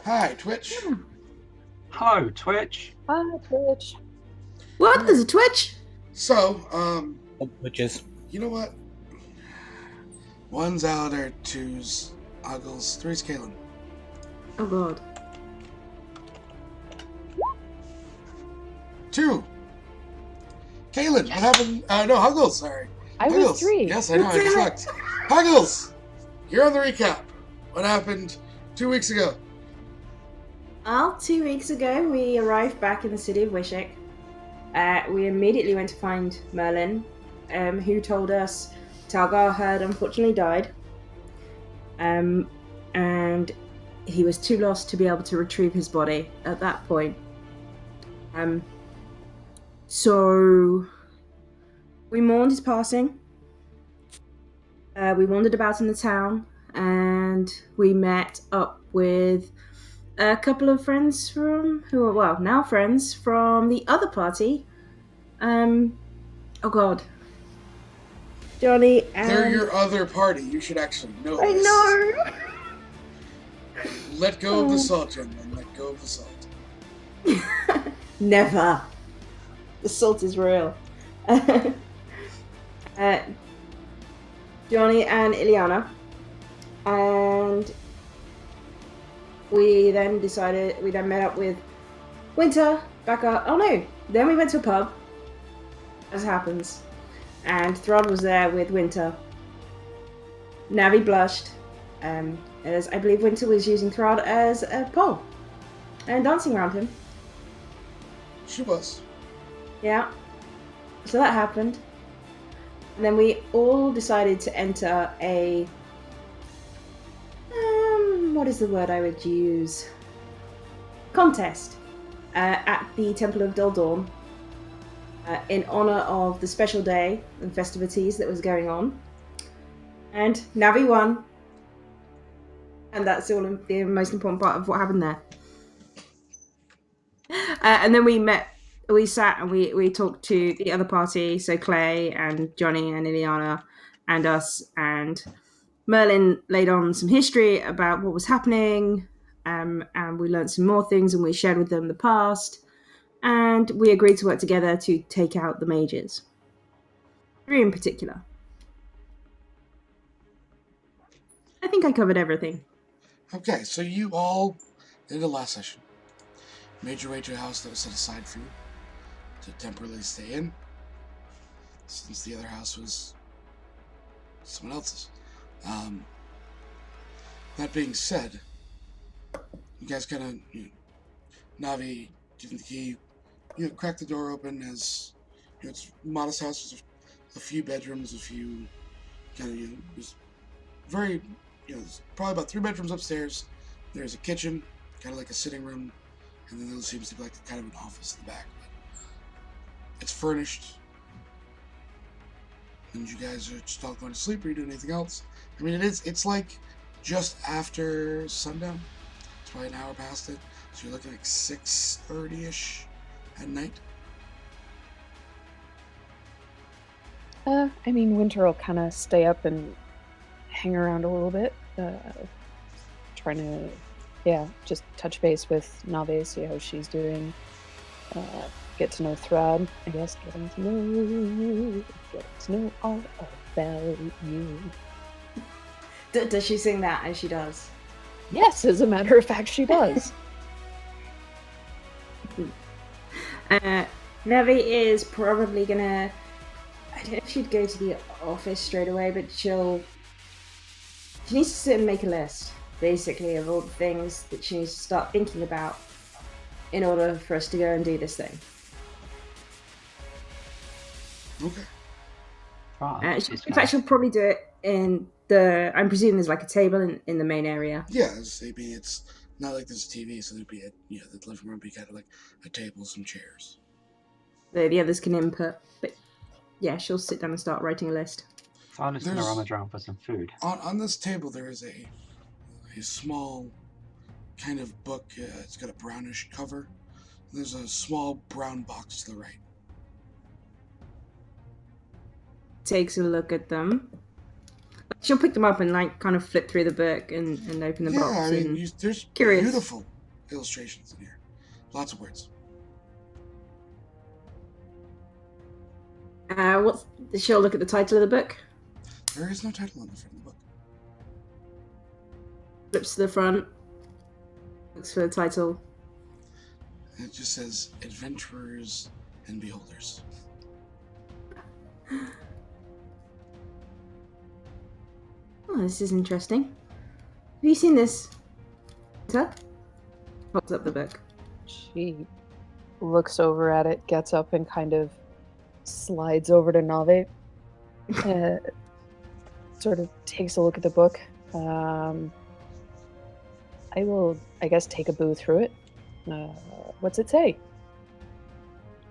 Hi, Twitch. Ho, Twitch. Hi, Twitch. What? Alright. There's a Twitch? So, Which is you know what? One's Alader, two's Uggles, three's Kalen. Oh god. Two. Kalen, what happened? No, Huggles, sorry. I Huggles. was 3. Yes, I know, I just looked. Huggles! You're on the recap. What happened 2 weeks ago? Well, 2 weeks ago, we arrived back in the city of Wishick. We immediately went to find Merlin, who told us Talgar had unfortunately died. And he was too lost to be able to retrieve his body at that point. So we mourned his passing. We wandered about in the town, and we met up with a couple of friends who are, well, now friends from the other party. Oh god. Johnny and... They're your other party. You should actually know I this. know! Let go of the salt, gentlemen. Let go of the salt. Never. The salt is real. Johnny and Ileana. And we then met up with Winter, Becca. Oh no, then we went to a pub, as happens. And Throd was there with Winter. Navi blushed, as I believe Winter was using Throd as a pole and dancing around him. She was. Yeah. So that happened. And then we all decided to enter a... what is the word I would use? Contest at the Temple of Duldawn in honor of the special day and festivities that was going on. And Navi won. And that's all the most important part of what happened there. And then we sat and we talked to the other party, so Clay and Johnny and Ileana and us, and Merlin laid on some history about what was happening, and we learned some more things, and we shared with them the past, and we agreed to work together to take out the mages. 3 in particular. I think I covered everything. Okay, so you all, in the last session, made your way to a house that was set aside for you to temporarily stay in, since the other house was someone else's. That being said, you guys kind of, Navi, given the key, cracked the door open as, it's a modest house, there's a few bedrooms, a few kind of, there's very, there's probably about 3 bedrooms upstairs. There's a kitchen, kind of like a sitting room, and then there seems to be like kind of an office in the back. But it's furnished. And you guys are just all going to sleep, or you doing anything else? I mean, it's like just after sundown. It's probably an hour past it. So you're looking like 6:30-ish at night. I mean, Winter will kind of stay up and hang around a little bit, trying to, just touch base with Nave, see how she's doing, get to know Thrad, I guess, get to know all about you. Does she sing that as she does? Yes, as a matter of fact, she does. Navi is probably gonna... I don't know if she'd go to the office straight away, but she needs to sit and make a list, basically, of all the things that she needs to start thinking about in order for us to go and do this thing. Okay. Right. In fact, she'll probably do it in the... I'm presuming there's like a table in the main area. Yeah, it's not like there's a TV, so there'd be the living room would be kind of like a table, some chairs. The others can input, but yeah, she'll sit down and start writing a list. So I'm just going to rummage around for some food. On this table, there is a small kind of book. It's got a brownish cover. There's a small brown box to the right. Takes a look at them. She'll pick them up and like kind of flip through the book and open the box. Yeah, I mean, there's curious. beautiful illustrations in here. Lots of words. She'll look at the title of the book. There is no title on the front of the book. Flips to the front. Looks for the title. It just says Adventurers and Beholders. Oh, this is interesting. Have you seen this? Pops up the book. She looks over at it, gets up, and kind of slides over to Nave. Sort of takes a look at the book. I will, I guess, take a boo through it. What's it say?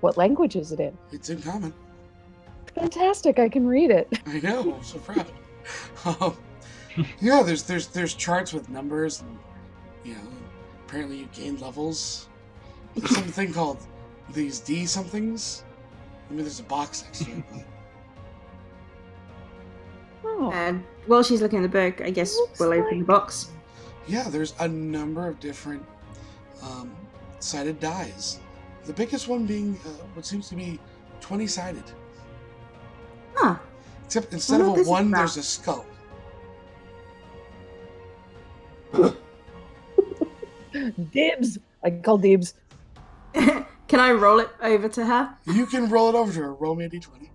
What language is it in? It's in common. Fantastic! I can read it. I know. I'm so proud. Yeah, there's charts with numbers, and apparently you gain levels. There's something called these D somethings. I mean, there's a box next to it. But... Oh. And while she's looking at the book, I guess we'll open the box. Yeah, there's a number of different sided dies. The biggest one being what seems to be 20-sided. Huh. Except instead of a 1, there's a skull. Dibs! I call dibs. Can I roll it over to her? You can roll it over to her. Roll me a d20.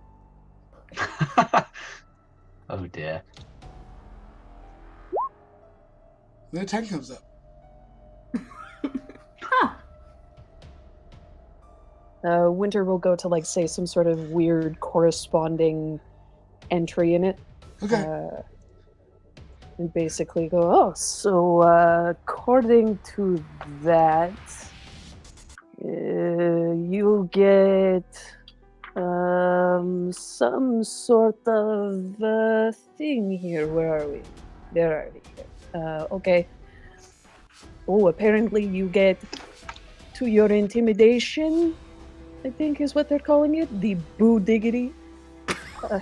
Oh dear. Then a 10 comes up. Huh. Winter will go to say some sort of weird corresponding entry in it. Okay. And basically go, so according to that, you'll get some sort of thing here. Where are we? There are we here. Okay. Oh, apparently you get to your intimidation, I think is what they're calling it, the boo diggity.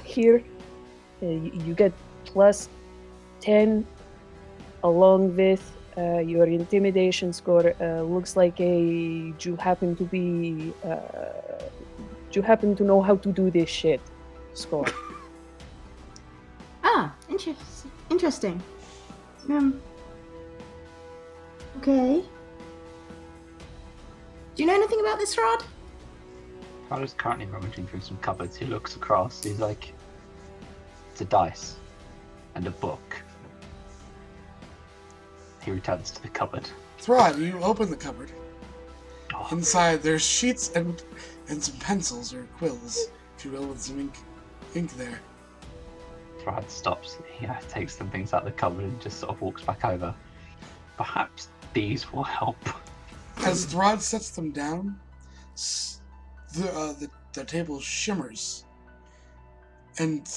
Here, you get plus 10 along with your intimidation score. Looks like you happen to know how to do this shit score. Ah, interesting. Okay. Do you know anything about this, Rod? Rod is currently rummaging through some cupboards. He looks across. He's like, it's a dice and a book. He returns to the cupboard. Throd, you open the cupboard. Oh. Inside, there's sheets and some pencils or quills, if you will, with some ink there. Throd stops. He takes some things out of the cupboard and just sort of walks back over. Perhaps these will help. As Throd sets them down, the table shimmers, and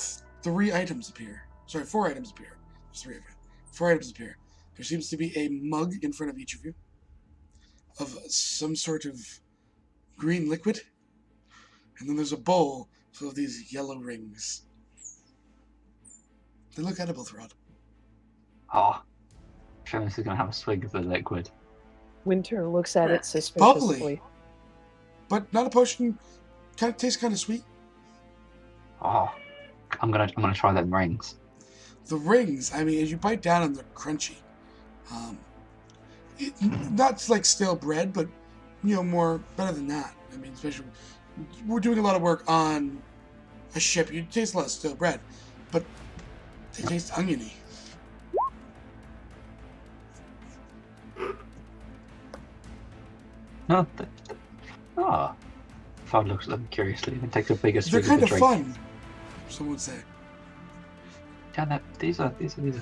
3 items appear. Sorry, 4 items appear. There's 3 of you. 4 items appear. There seems to be a mug in front of each of you of some sort of green liquid, and then there's a bowl full of these yellow rings. They look edible, Throd. Ah, Seamus is going to have a swig of the liquid. Winter looks at it suspiciously. Bubbly, but not a potion. Tastes kind of sweet. Oh, I'm gonna try them rings. The rings, I mean, as you bite down on, they're crunchy. Not like stale bread, but more better than that. I mean, especially we're doing a lot of work on a ship. You taste a lot of stale bread, but they taste oniony. No, Fud looks at them curiously and takes a bigger They're swig kind of the of drink. fun, some would say. Yeah, these are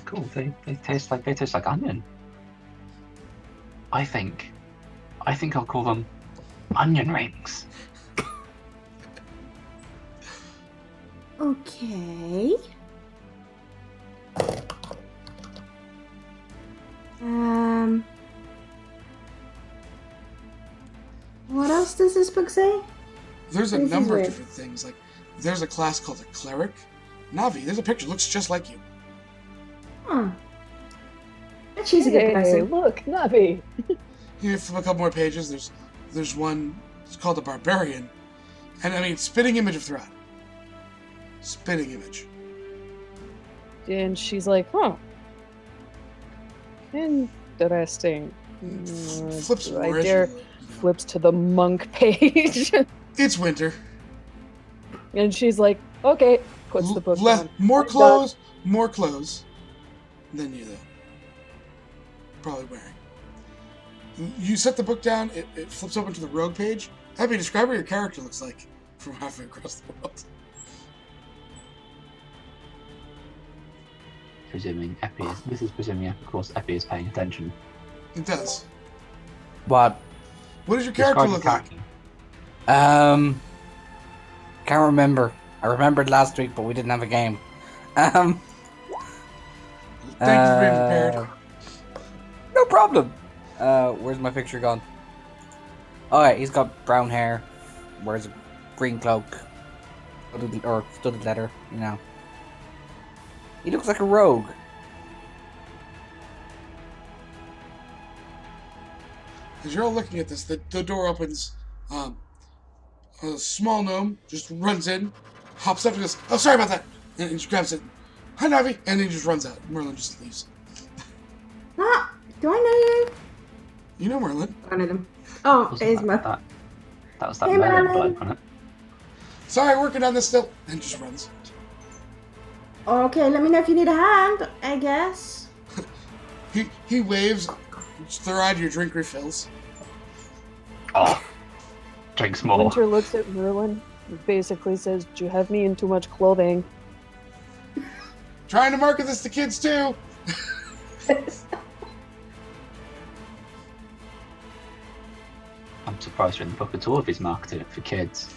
cool. They taste like onion. I think I'll call them onion rings. Okay. What else does this book say? There's a This is number of weird. different things. Like, there's a class called a cleric. Navi, there's a picture. Looks just like you. Huh. Bet she's a good Hey, person. look, Navi. You flip a couple more pages. There's one. It's called the Barbarian, and I mean spitting image of Throd. Spitting image. And she's like, huh. Interesting. Flips Do more I as dare you look, you know. flips to the monk page. It's winter. And she's like, okay, puts the book down. More I'm clothes than you though. Probably wearing. You set the book down. It flips open to the rogue page. Abby, describe what your character looks like from halfway across the world. Presuming Epi is. This is presuming, of course, Epi is paying attention. It does. What? What does your character Describe the look like? character. Can't remember. I remembered last week, but we didn't have a game. Thank you for being prepared. No problem. Where's my picture gone? Alright, he's got brown hair, wears a green cloak, or studded leather, you know. He looks like a rogue. As you're all looking at this, the door opens. A small gnome just runs in, hops up and goes, "Oh, sorry about that," and just grabs it. "Hi, Navi," and he just runs out. Merlin just leaves. Ah, do I know you? You know Merlin. I know them. Oh, Wasn't it is that, my. that was that Hey, Merlin Merlin. bloke, wasn't it? Sorry, working on this still, and just runs. Okay, let me know if you need a hand, I guess. He waves. Throd, your drink refills. Oh, drinks more. Winter looks at Merlin and basically says, do you have me in too much clothing? Trying to market this to kids too. I'm surprised you're in the book at all if he's marketing it for kids.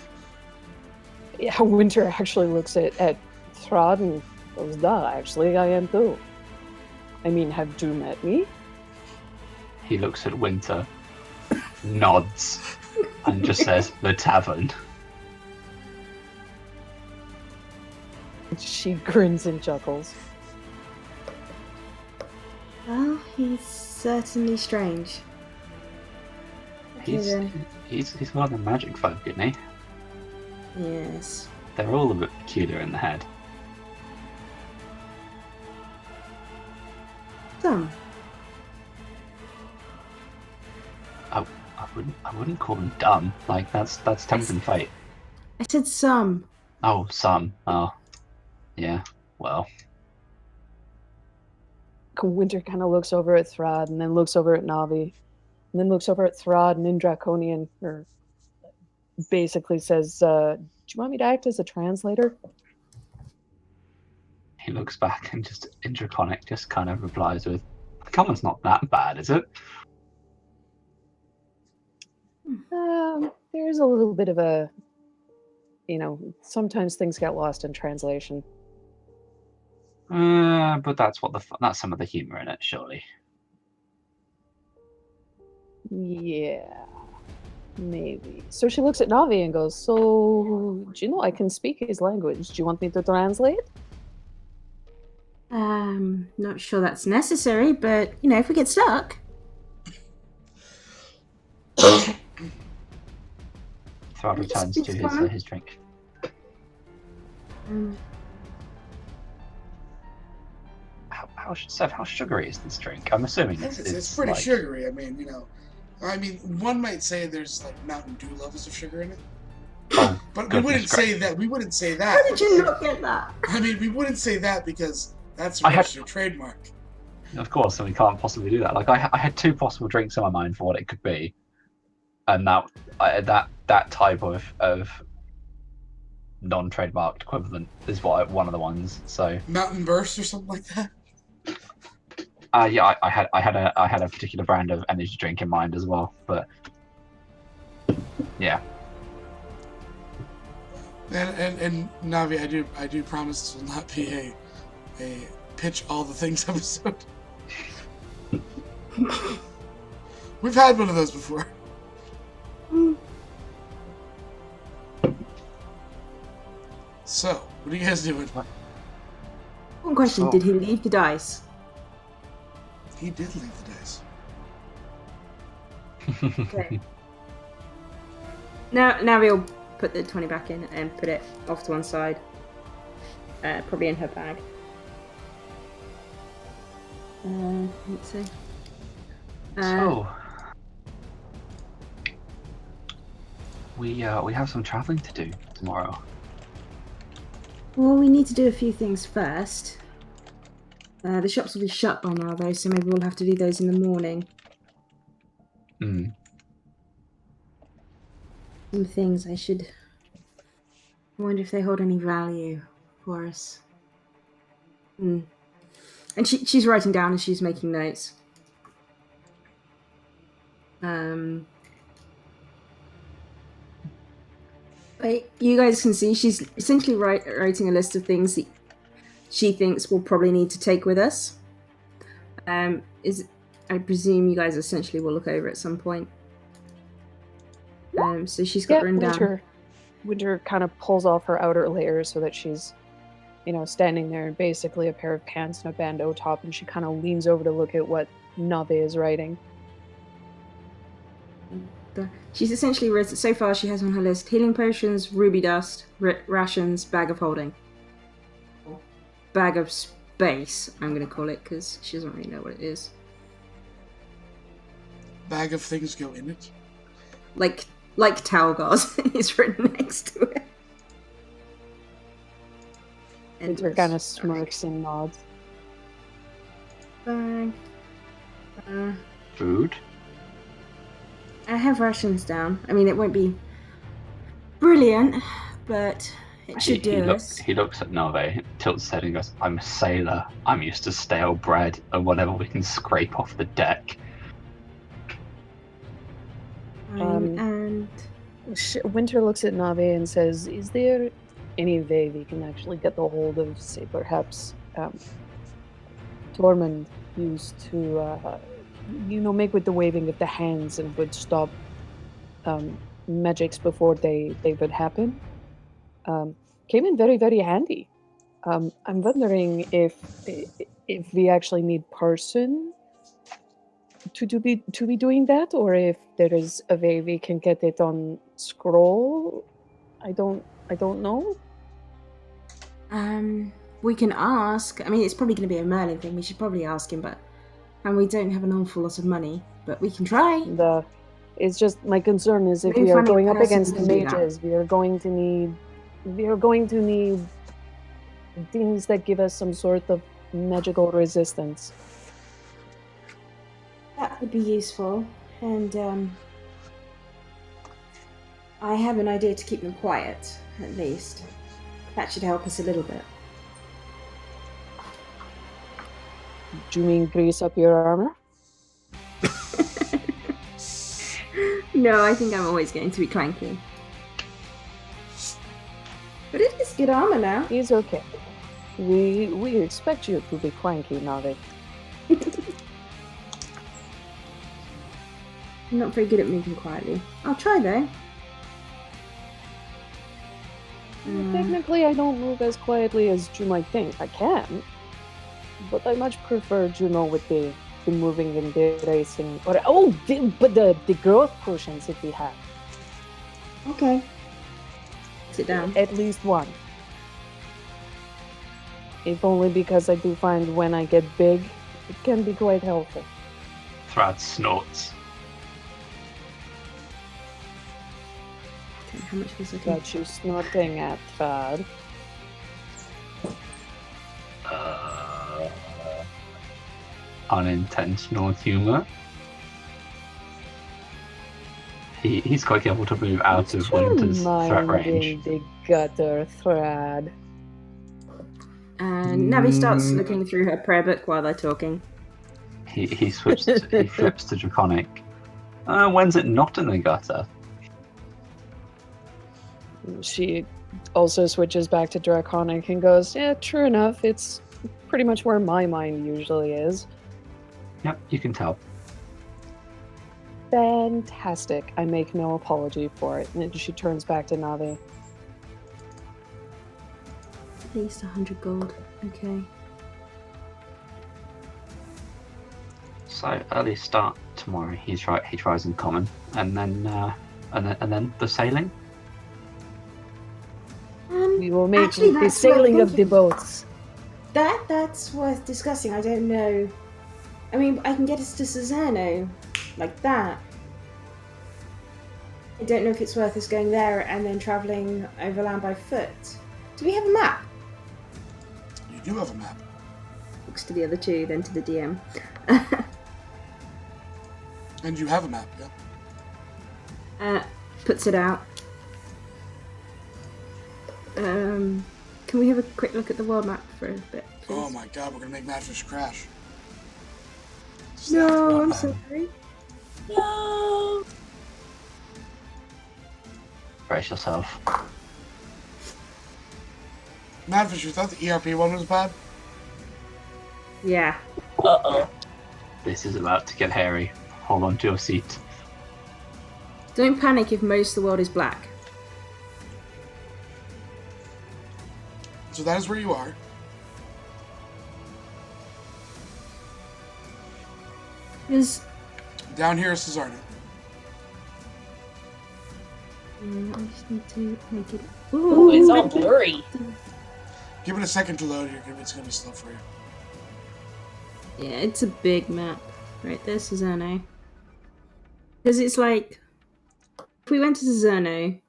Yeah, Winter actually looks at Throd and goes, duh, actually, I am too. I mean, have you met me? He looks at Winter, nods, and just says, "The tavern." She grins and chuckles. Well, he's certainly strange. Okay, He's, then. he's one of the magic folk, isn't he? Yes. They're all a bit peculiar in the head. Some. I wouldn't call them dumb. Like that's tempting fate. I said some. Oh, some. Oh, yeah. Well, Winter kind of looks over at Throd and then looks over at Navi and then looks over at Throd and in Draconian, or basically says, do you want me to act as a translator? he looks back and just in Draconic just kind of replies with, "Common's not that bad, is it?" There's a little bit of a, sometimes things get lost in translation. But that's that's some of the humor in it, surely. Yeah, maybe. So she looks at Navi and goes, so, do you know I can speak his language? Do you want me to translate? Not sure that's necessary, but, if we get stuck. Throd returns to Speaks common. his drink. How sugary is this drink? I'm assuming It's pretty like, sugary. I mean, one might say there's like Mountain Dew levels of sugar in it. Oh, But we wouldn't say that. We wouldn't say that. How did you not get that? I mean, we wouldn't say that because that's a registered trademark. Of course, and we can't possibly do that. Like I had two possible drinks in my mind for what it could be, and that type of non-trademarked equivalent is one of the ones. So Mountain Burst or something like that. yeah, I had a particular brand of energy drink in mind as well, but yeah. And Navi, I do promise this will not be a pitch all the things episode. We've had one of those before. So, what are you guys doing? One question, So- did he leave the dice? He did leave the dice. Okay. Now we'll put the 20 back in and put it off to one side. Probably in her bag. Let's see. So we have some traveling to do tomorrow. Well, we need to do a few things first. The shops will be shut by now, though, so maybe we'll have to do those in the morning. Hmm. Some things I wonder if they hold any value for us. And she's writing down as she's making notes. But you guys can see she's essentially writing a list of things that she thinks we'll probably need to take with us. I presume you guys essentially will look over at some point. So she's got written down. Winter kind of pulls off her outer layer so that she's, standing there in basically a pair of pants and a bandeau top, and she kind of leans over to look at what Nave is writing. She's essentially written, so far she has on her list healing potions, ruby dust, rations, bag of holding. Bag of space, I'm going to call it, because she doesn't really know what it is. Bag of things go in it. Like Talgos is written next to it. Winter kind of smirks and nods. Bag. Food. I have rations down. I mean, it won't be brilliant, but it should do us. He looks at Nave, tilts his head and goes, "I'm a sailor. I'm used to stale bread and whatever we can scrape off the deck." And Winter looks at Nave and says, "Is there any way we can actually get the hold of, say, perhaps Tormund used to, make with the waving of the hands and would stop magics before they would happen? Came in very, very handy. I'm wondering if we actually need person to be doing that, or if there is a way we can get it on scroll. I don't know." We can ask. I mean, it's probably going to be a Merlin thing. We should probably ask him, and we don't have an awful lot of money, but we can try. It's just my concern is if we are going up against mages, we are going to need things that give us some sort of magical resistance. That would be useful, and I have an idea to keep them quiet, at least. That should help us a little bit. Do you mean grease up your armor? No, I think I'm always going to be clanky. But it is good armor now. He's okay. We expect you to be clanky, Nave. I'm not very good at moving quietly. I'll try though. Technically, I don't move as quietly as you might think. I can, but I much prefer Juno with the moving and the racing. But the growth potions if we have. Okay. Sit down. At least one. If only because I do find when I get big, it can be quite helpful. Thrad snorts. How much was I Got you snorting at Thrad. Unintentional humor. He's quite careful to move out of Winter's threat range. The gutter, Thrad. And Navi starts looking through her prayer book while they're talking. He flips to Draconic. When's it not in the gutter? She also switches back to Draconic and goes, "Yeah, true enough. It's pretty much where my mind usually is." Yep, you can tell. Fantastic. I make no apology for it. And she turns back to Navi. At least 100 gold. Okay. So early start tomorrow. He tries in common, and then the sailing. We will make Actually, the that's what I'm sailing of the thinking. boats. That's worth discussing. I don't know. I mean, I can get us to Salerno like that. I don't know if it's worth us going there and then travelling overland by foot. Do we have a map? You do have a map. Looks to the other two, then to the DM. And you have a map, yeah? Puts it out. Can we have a quick look at the world map for a bit, please? Oh my god, we're gonna make Madfish crash. No, I'm sorry. No. Brace yourself. Madfish, you thought the ERP one was bad? Yeah. Uh-oh. This is about to get hairy. Hold on to your seat. Don't panic if most of the world is black. So that is where you are. Is Down here is Cesarna. I just need to make it. Ooh, it's all blurry. Give it a second to load here, it's gonna be slow for you. Yeah, it's a big map. Right, there's Salerno. Because it's like, if we went to Salerno,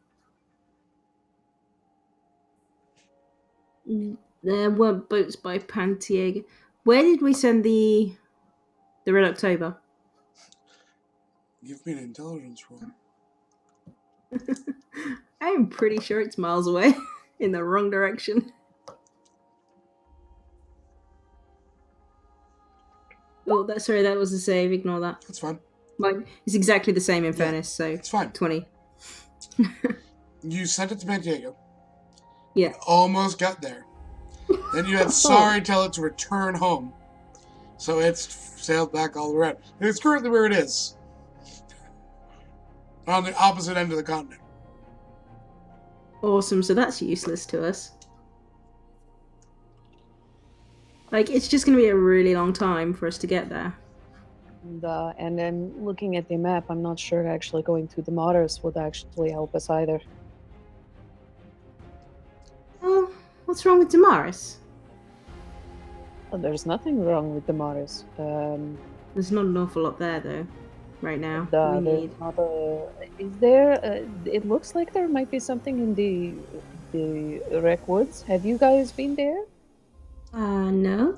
there weren't boats by Pantiega. Where did we send the Red October? Give me an intelligence roll. I'm pretty sure it's miles away in the wrong direction. Oh, sorry, that was a save. Ignore that. That's fine. Like, it's exactly the same in Yeah, fairness, so It's fine. 20. You sent it to Pantiego. Yeah. Almost got there. Then you had Sorry tell it to return home. So it's sailed back all around. And it's currently where it is. On the opposite end of the continent. Awesome, so that's useless to us. Like, it's just going to be a really long time for us to get there. And then looking at the map, I'm not sure actually going through the waters would actually help us either. Oh, what's wrong with Damaris? Well, there's nothing wrong with the waters. There's not an awful lot there, though, right now. We There's need... not a. Is there? It looks like there might be something in the wreck woods. Have you guys been there? No.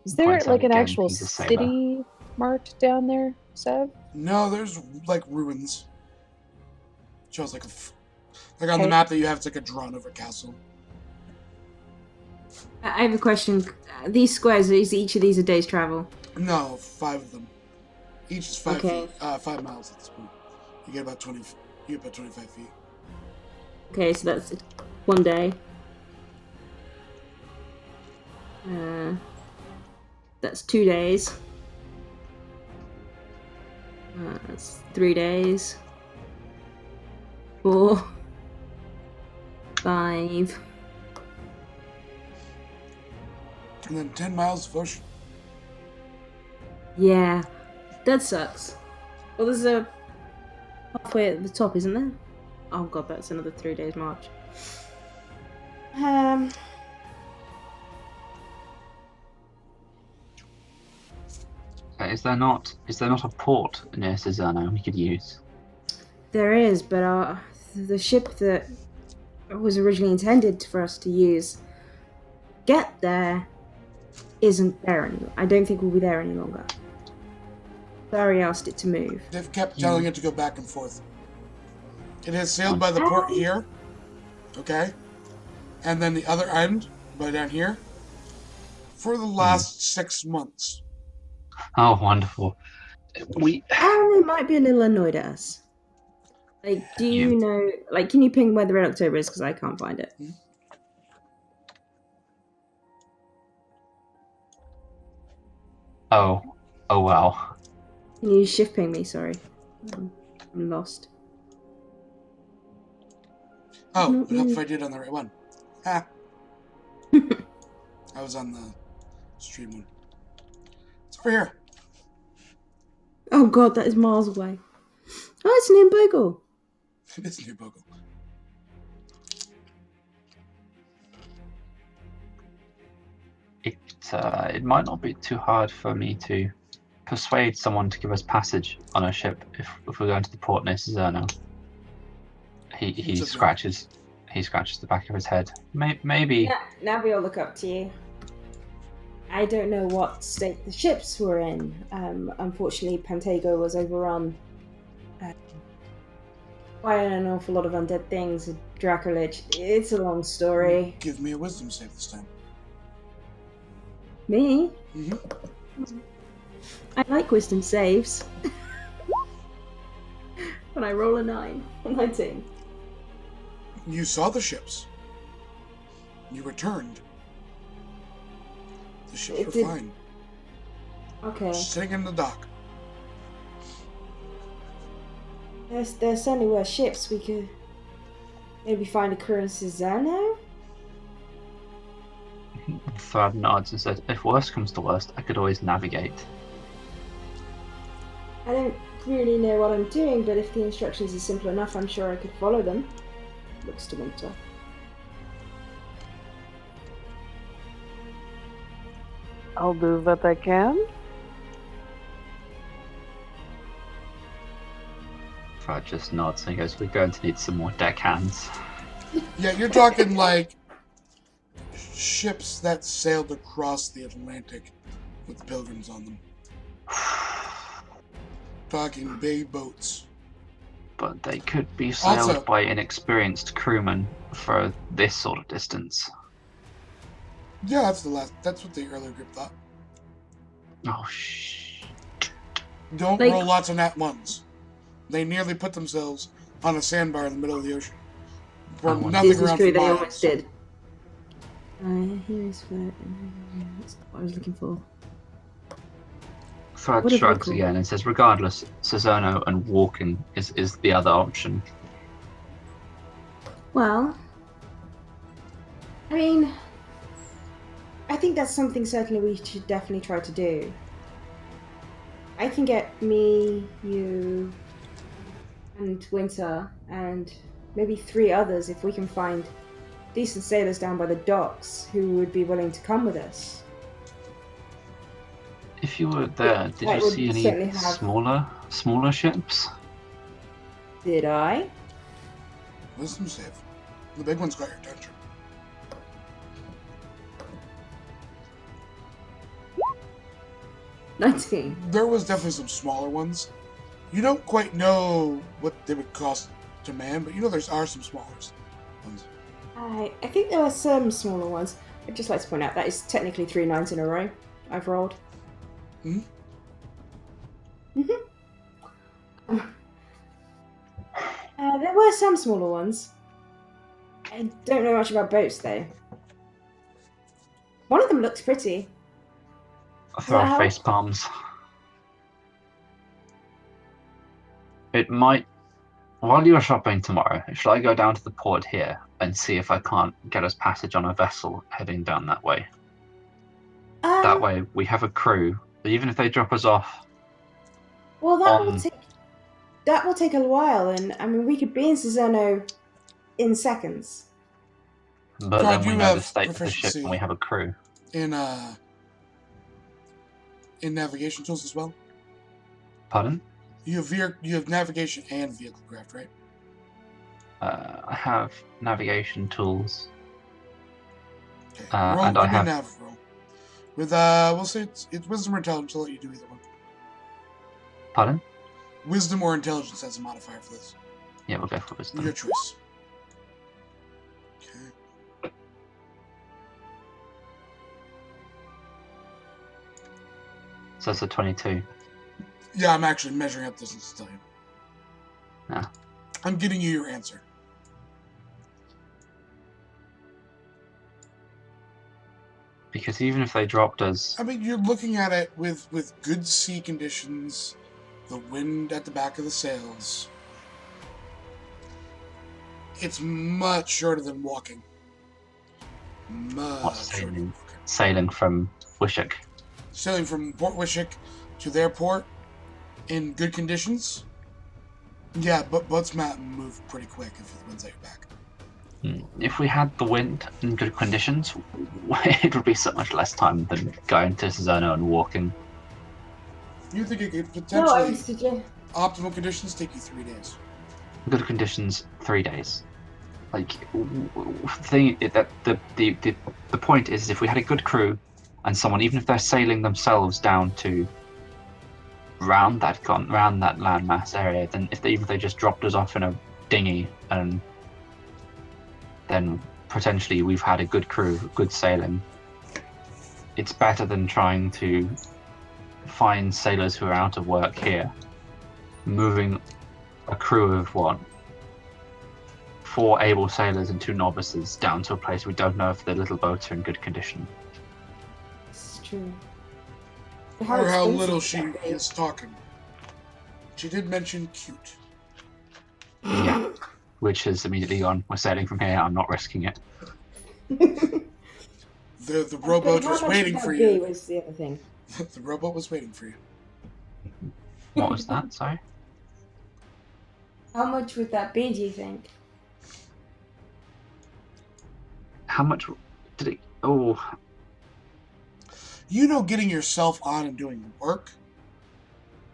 Is there Points out like an again, actual he's a sailor. city marked down there, Seb? No, there's like ruins. Shows like like on the Okay. map that you have, it's like a drawn over castle. I have a question. These squares, is each of these a day's travel? No, 5 of them. Each is 5 Okay. feet. 5 miles at this point. You get about 20. You get about 25 feet. Okay, so that's 1 day. That's 2 days. That's 3 days. 4. 5. And then 10 miles of ocean. Yeah, that sucks. Well, there's a halfway at the top, isn't there? Oh god, that's another 3 days march. Is there not a port near Salerno we could use? There is, but the ship that was originally intended for us to use get there isn't there anymore. I don't think we'll be there any longer. Sorry, asked it to move. They've kept telling it to go back and forth. It has sailed by the port here. Okay? And then the other end, by down here, for the last 6 months. Oh, wonderful. And they might be a little annoyed at us. Like, do you know... Like, can you ping where the Red October is? Because I can't find it. Oh wow. Can you shift ping me? Sorry. I'm lost. Oh, Not it helped if me. I did on the right one. Ha! I was on the stream one. It's over here. Oh god, that is miles away. Oh, it's near Bogle. It is near Bogle. It might not be too hard for me to persuade someone to give us passage on a ship if we're going to the port near Cizerno. He It's okay. scratches the back of his head. Maybe. Now we all look up to you. I don't know what state the ships were in. Unfortunately, Pantego was overrun by an awful lot of undead things. Dracolich. It's a long story. Give me a wisdom save this time. Me? Mm-hmm. I like wisdom saves. When I roll a 9 or 19. You saw the ships. You returned. The ships were fine. Okay. Sitting in the dock. There certainly were ships. We could maybe find a crew in Cizerno? Thrad nods and says, if worst comes to worst, I could always navigate. I don't really know what I'm doing, but if the instructions are simple enough, I'm sure I could follow them. Looks to Winter. I'll do what I can. Thrad just nods and he goes, we're going to need some more deckhands. Yeah, you're talking like ships that sailed across the Atlantic with the pilgrims on them. Talking big boats. But they could be sailed Also- by inexperienced crewmen for this sort of distance. Yeah, that's what the earlier group thought. Oh, shh. Don't Like- roll lots of nat ones. They nearly put themselves on a sandbar in the middle of the ocean. For Oh, nothing This is around true, for they miles. almost did. Here's what that's not what I was looking for. Thrad What a shrugs vehicle. again and says, regardless, Cizerno and walking is the other option. Well, I mean, I think that's something certainly we should definitely try to do. I can get me, you, and Winter, and maybe 3 others if we can find decent sailors down by the docks who would be willing to come with us. If you were there, did That you would see certainly any have- smaller ships? Did I? Wisdom save. The big one's got your attention. $19. There was definitely some smaller ones. You don't quite know what they would cost to man, but you know there are some smaller ones. I think there were some smaller ones. I'd just like to point out that is technically 3 9s in a row I've rolled. Hmm? There were some smaller ones. I don't know much about boats though. One of them looks pretty. Thrad help? face palms. It might. While you're shopping tomorrow, shall I go down to the port here and see if I can't get us passage on a vessel heading down that way? That way we have a crew. Even if they drop us off, Well, that will take a while, and I mean we could be in Cizerno in seconds. but Todd, then we you know the have state of the ship proficiency. and we have a crew. In navigation tools as well. Pardon? You have navigation and vehicle craft, right? I have navigation tools. Okay. And Give I me a have- nav roll. With we'll say it's wisdom or intelligence. I'll let you do either one. Pardon? Wisdom or intelligence as a modifier for this. Yeah, we'll go for wisdom. Your choice. Okay. So it's a 22. Yeah, I'm actually measuring up distance to tell you. Yeah. I'm getting you your answer. Because even if they dropped us, I mean, you're looking at it with good sea conditions, the wind at the back of the sails. It's much shorter than walking. what's Much shorter than sailing? walking. sailing from Wishick. Sailing from Port Wishick to their port in good conditions. Yeah, but boats might move pretty quick if the wind's at your back. If we had the wind in good conditions, it would be so much less time than going to Susanna and walking. You think it could No, I potentially, was suggesting. optimal conditions, take you 3 days? Good conditions, 3 days. Like, the point is, if we had a good crew and someone, even if they're sailing themselves down to round that landmass area, then even if they just dropped us off in a dinghy, and then potentially we've had a good crew, good sailing. It's better than trying to find sailors who are out of work here, moving a crew of 4 able sailors and 2 novices down to a place we don't know if the little boats are in good condition. It's true. Or how expensive little would she that be? is talking. She did mention cute. Yeah. Which has immediately gone, we're sailing from here, I'm not risking it. The rowboat How was much waiting would for that you. be was the other thing. The rowboat was waiting for you. What was that? Sorry? How much would that be, do you think? How much did it... Oh, You know, getting yourself on and doing work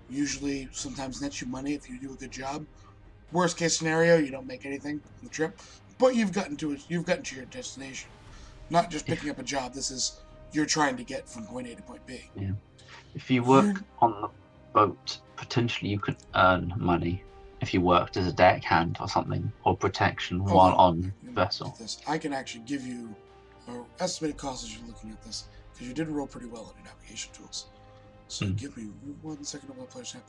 usually sometimes nets you money if you do a good job. Worst case scenario, you don't make anything on the trip, but you've gotten to your destination. Not just picking up a job. This is you're trying to get from point A to point B. yeah. If you work on the boat, potentially you could earn money if you worked as a deckhand or something, or protection while on vessel. This. I can actually give you an estimated cost as you're looking at this, because you did roll pretty well on your navigation tools. So give me 1 second of my player's hand.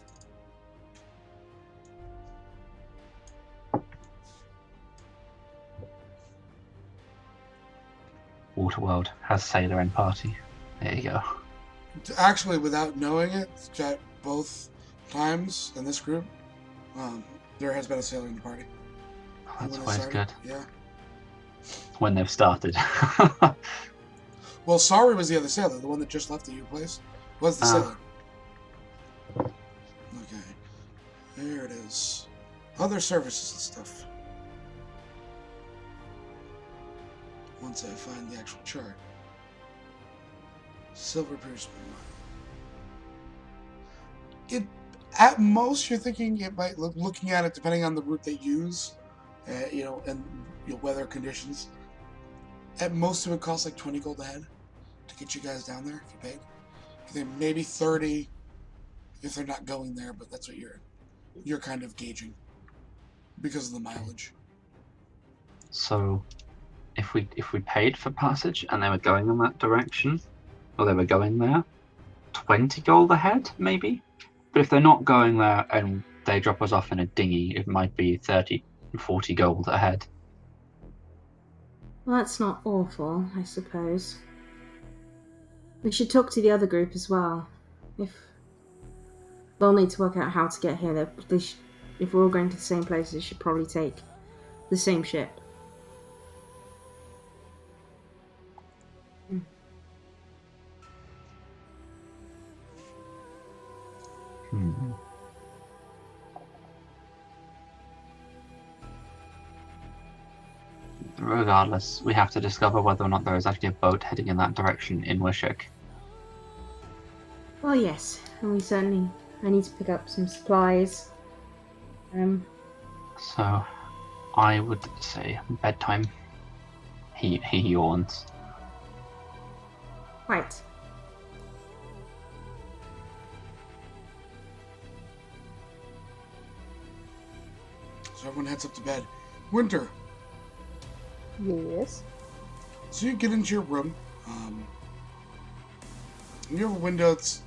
Waterworld has sailor and party. There you go. Actually, without knowing it, at both times in this group, there has been a sailor in the party. Oh, that's When they always started, good. Yeah. When they've started. Well, Sorry was the other sailor, the one that just left at your place. Was the sailor. Okay. There it is. Other services and stuff. Once I find the actual chart. Silver piercing. It, at most, you're thinking it might look, looking at it, depending on the route they use, and weather conditions. At most, it would cost like 20 gold a head to get you guys down there if you paid. I think maybe 30 if they're not going there, but that's what you're kind of gauging because of the mileage. So, if we paid for passage and they were going in that direction, or they were going there, 20 gold a head, maybe? But if they're not going there and they drop us off in a dinghy, it might be 30, 40 gold a head. Well, that's not awful, I suppose. We should talk to the other group as well. If they'll need to work out how to get here, if we're all going to the same place, they should probably take the same ship. Regardless, we have to discover whether or not there is actually a boat heading in that direction in Wishick. Well, yes, and I need to pick up some supplies. So, I would say bedtime. He yawns. Right. So everyone heads up to bed. Winter. Yes. So you get into your room. And you have a window that's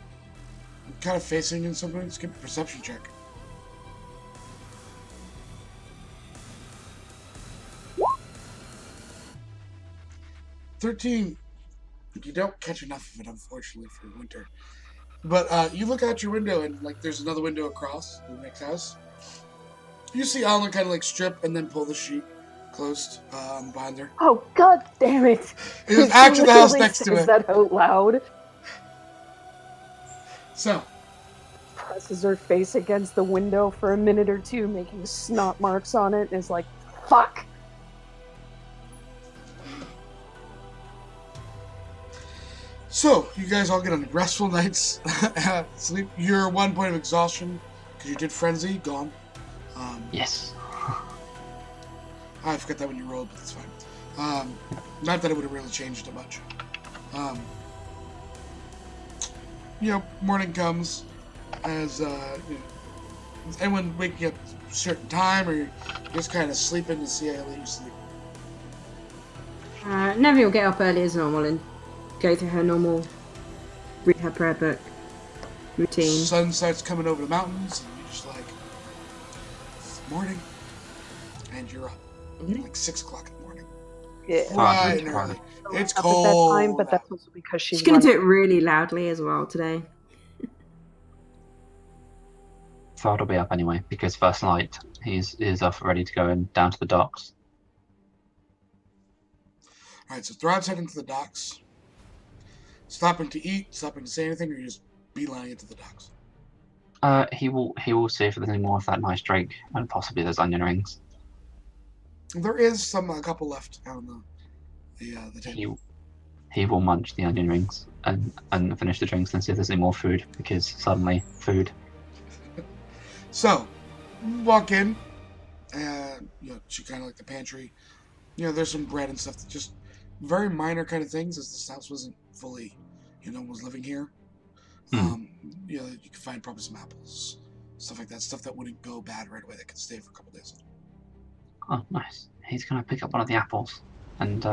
kind of facing in something. Let's give a perception check. $13. You don't catch enough of it, unfortunately, for winter. But you look out your window and there's another window across the next house. You see Alan kind of strip and then pull the sheet closed behind there. Oh, god damn it! It was She actually the house literally next to says it. that out loud. So, Presses her face against the window for a minute or two, making snot marks on it, and is like, fuck! So, you guys all get a restful night's sleep. Your 1 point of exhaustion, because you did frenzy, gone. Yes. I forgot that when you rolled, but that's fine. Not that it would have really changed it much. Morning comes as, is anyone waking up at a certain time, or you're just kind of sleeping to see how late you sleep? Nevi will get up early as normal and go through her normal, read her prayer book routine. Sun starts coming over the mountains, and you're just like, it's morning, and you're up. Like 6 o'clock in the morning. Yeah. Bright and early. It's Up cold. at that time, but that's also because she's She's going to do running. it really loudly as well today. Throd will be up anyway, because first light, he's off ready to go and down to the docks. Alright, so Throd's heading to the docks. Stopping to eat, stopping to say anything, or you just beelining it to the docks? He will see if there's any more of that nice drink, and possibly those onion rings. There is a couple left out on the table. He will munch the onion rings and finish the drinks and see if there's any more food, because suddenly food. So, you walk in, and she kind of like the pantry. There's some bread and stuff, that just very minor kind of things, as this house wasn't fully, was living here. You can find probably some apples, stuff like that, stuff that wouldn't go bad right away, that could stay for a couple days. Oh, nice. He's going to pick up one of the apples and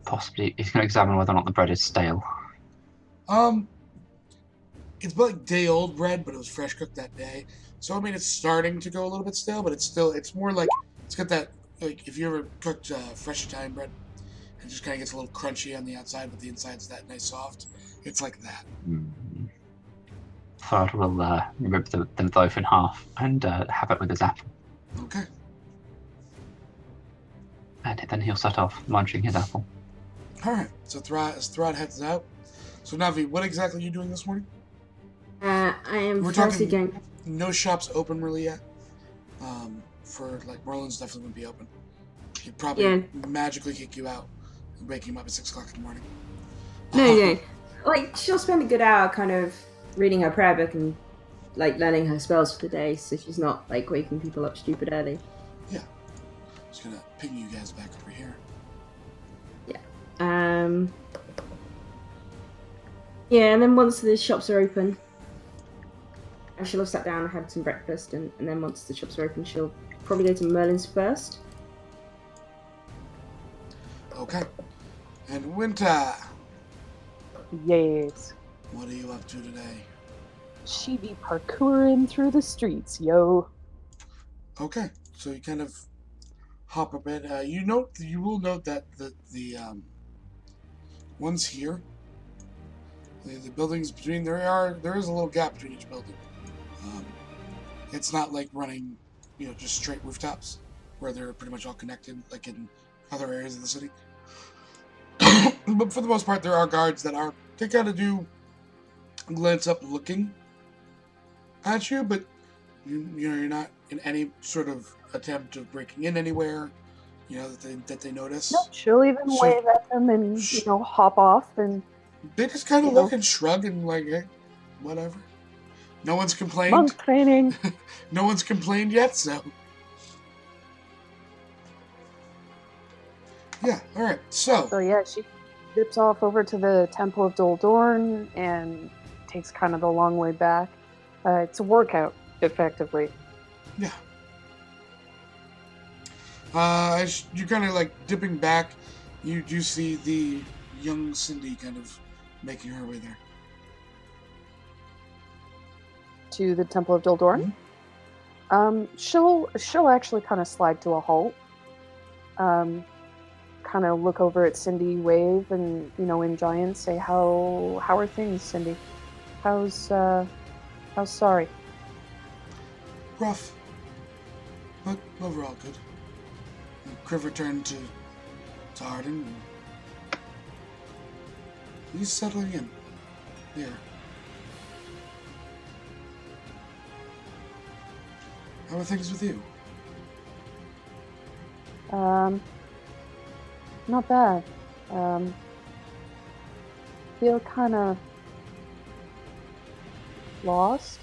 possibly he's going to examine whether or not the bread is stale. It's like day-old bread, but it was fresh cooked that day. So, I mean, it's starting to go a little bit stale, but it's more like, it's got that, like, if you ever cooked fresh Italian bread, it just kind of gets a little crunchy on the outside, but the inside's that nice soft. It's like that. Third will rip the loaf in half and have it with his apple. Okay. And then he'll set off munching his apple. Alright, so Throd heads out. So, Navi, what exactly are you doing this morning? I am We're firstly talking going. no shops open really yet. For, like, Merlin's definitely wouldn't be open. He'd probably magically kick you out and wake him up at 6 o'clock in the morning. No. Like, she'll spend a good hour kind of reading her prayer book and, like, learning her spells for the day, so she's not, like, waking people up stupid early. Yeah. Just gonna ping you guys back over here. Yeah. Yeah, and then once the shops are open, she'll have sat down and had some breakfast, and then once the shops are open, she'll probably go to Merlin's first. Okay. And Winter, Yes. what are you up to today? She be parkouring through the streets, yo. Okay. So you kind of hop a bit. You will note that the ones here, the buildings between there is a little gap between each building. It's not like running, just straight rooftops where they're pretty much all connected, like in other areas of the city. But for the most part, there are guards that they kind of do glance up looking at you, but you're not in any sort of attempt of breaking in anywhere, that they notice. No, she'll even wave at them and, hop off and... They just kind of look and shrug and like, hey, whatever. No one's complained. Monk training. No one's complained yet, so... Yeah, alright, so... So yeah, she dips off over to the Temple of Doldorn and takes kind of the long way back. It's a workout, effectively. Yeah. As you're kind of like dipping back, you do see the young Cindy kind of making her way there. To the Temple of Doldorn. Mm-hmm. She'll actually kind of slide to a halt. Kind of look over at Cindy, wave, and in giant say, "How are things, Cindy? How's sorry?" Rough, but overall good. Criver turned to Harding. And he's settling in here. How are things with you? Not bad. Feel kind of lost,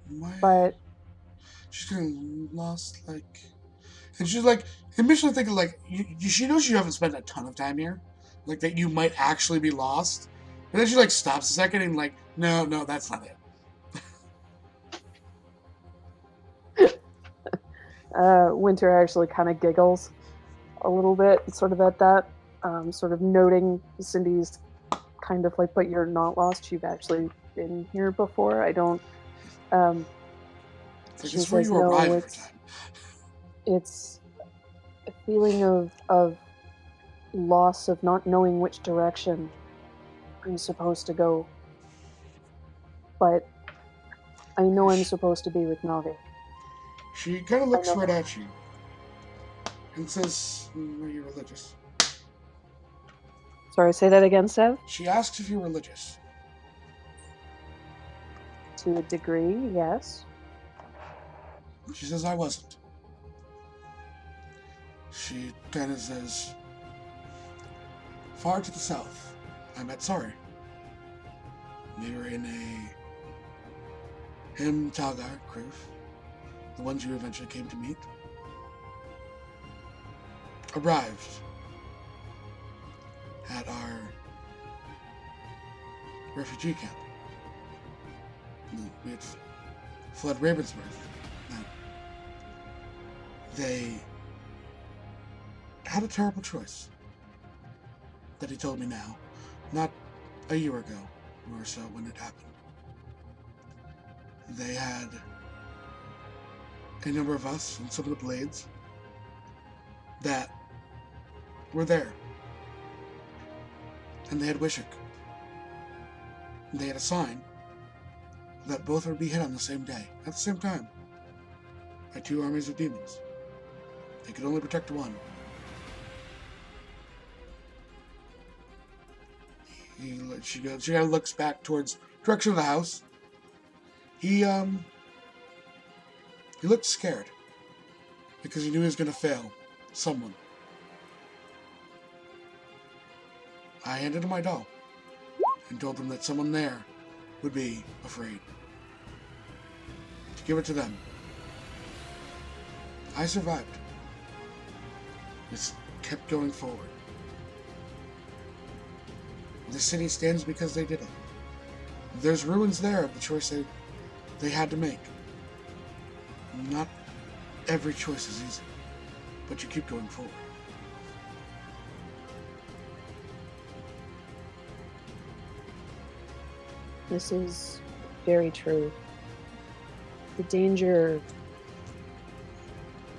Why? but She's getting lost, like... And she's like, initially thinking, like, she knows you haven't spent a ton of time here. Like, that you might actually be lost. But then she, like, stops a second and, like, no, that's not it. Winter actually kind of giggles a little bit, sort of at that, sort of noting Cindy's kind of like, but you're not lost. You've actually been here before. I don't. It's like, She it's where says, you arrive no, every time. it's a feeling of loss, of not knowing which direction I'm supposed to go. But I know I'm supposed to be with Navi. She kind of looks I know right that. at you and says, are you religious? Sorry, say that again, Sev? She asks if you're religious. To a degree, yes. She says, I wasn't. She kind of says, far to the south, I met Sari. We were in him, Talgar, Kruf, the ones you eventually came to meet, arrived at our refugee camp. We had fled Ravensworth. And they had a terrible choice that he told me now, not a year ago or so when it happened. They had a number of us and some of the blades that were there. And they had Wishik. They had a sign that both would be hit on the same day, at the same time, by two armies of demons. They could only protect one. She kind of looks back towards direction of the house. He looked scared because he knew he was going to fail someone. I handed him my doll and told him that someone there would be afraid. To give it to them. I survived. Just kept going forward. The city stands because they did it. There's ruins there of the choice they had to make. Not every choice is easy, but you keep going forward. This is very true. The danger...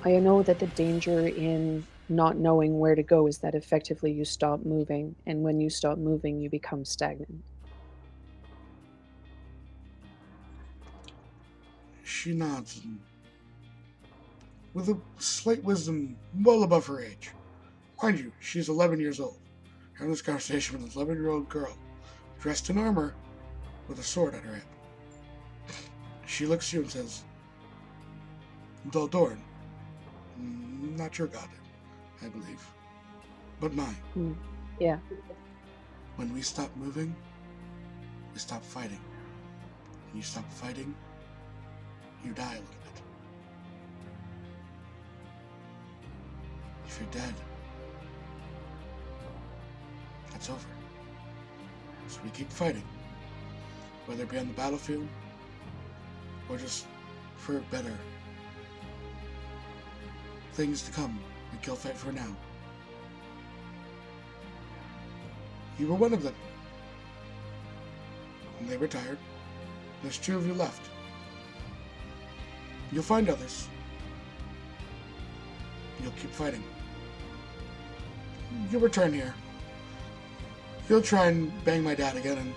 I know that the danger in not knowing where to go is that effectively you stop moving, and when you stop moving, you become stagnant. She nods, and with a slight wisdom well above her age. Mind you, she's 11 years old. Having this conversation with an 11-year-old girl, dressed in armor, with a sword at her hip. She looks at you and says, Doldorn, not your god, I believe, but mine. Yeah. When we stop moving, we stop fighting. When you stop fighting, you die a little bit. If you're dead, that's over. So we keep fighting, whether it be on the battlefield or just for better things to come. We kill fight for now. You were one of them. And they retired. There's 2 of you left. You'll find others. You'll keep fighting. You'll return here. You'll try and bang my dad again,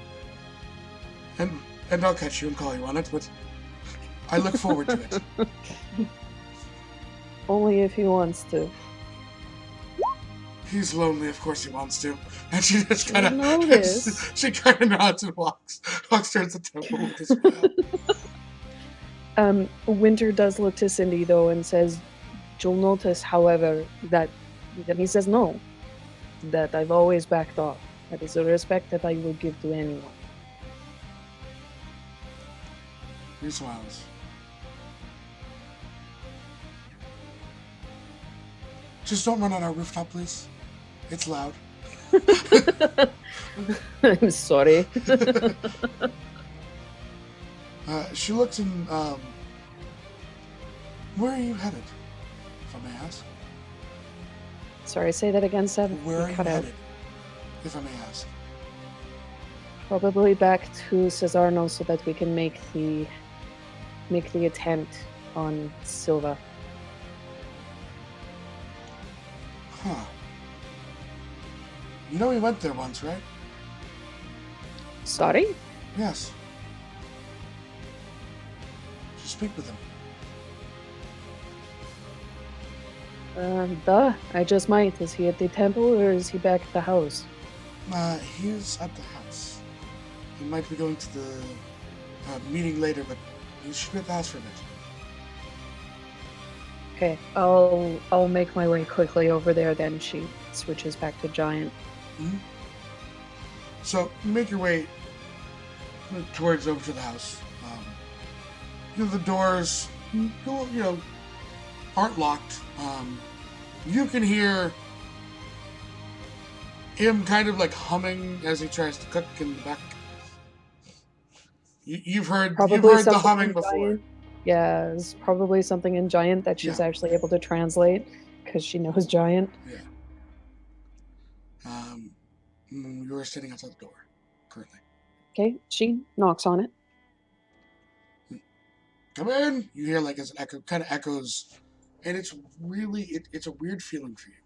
and I'll catch you and call you on it, but I look forward to it. Only if he wants to. He's lonely, of course he wants to. And she just kind of notice. she kind of nods and walks towards the temple with a smile. Winter does look to Cindy though and says, "You'll notice, however, that," and he says no, "that I've always backed off. That is a respect that I will give to anyone." He smiles. Just don't run on our rooftop, please. It's loud. I'm sorry. She looks in. Where are you headed, if I may ask? Sorry, say that again, Seb. Where are you cut out. headed, if I may ask? Probably back to Cesarno so that we can make the attempt on Silva. Huh. You know we went there once, right? Sorry? Yes. Just speak with him. I just might. Is he at the temple or is he back at the house? He's at the house. He might be going to the meeting later, but he should be at the house for a bit. Okay, I'll make my way quickly over there. Then she switches back to Giant. Mm-hmm. So you make your way towards over to the house. The doors, aren't locked. You can hear him kind of like humming as he tries to cook in the back. You've heard the humming before. Giant. Yeah, it's probably something in Giant that she's actually able to translate because she knows Giant. Yeah. You're sitting outside the door currently. Okay, she knocks on it. Come in. You hear like as an echo, kind of echoes, and it's really it's a weird feeling for you.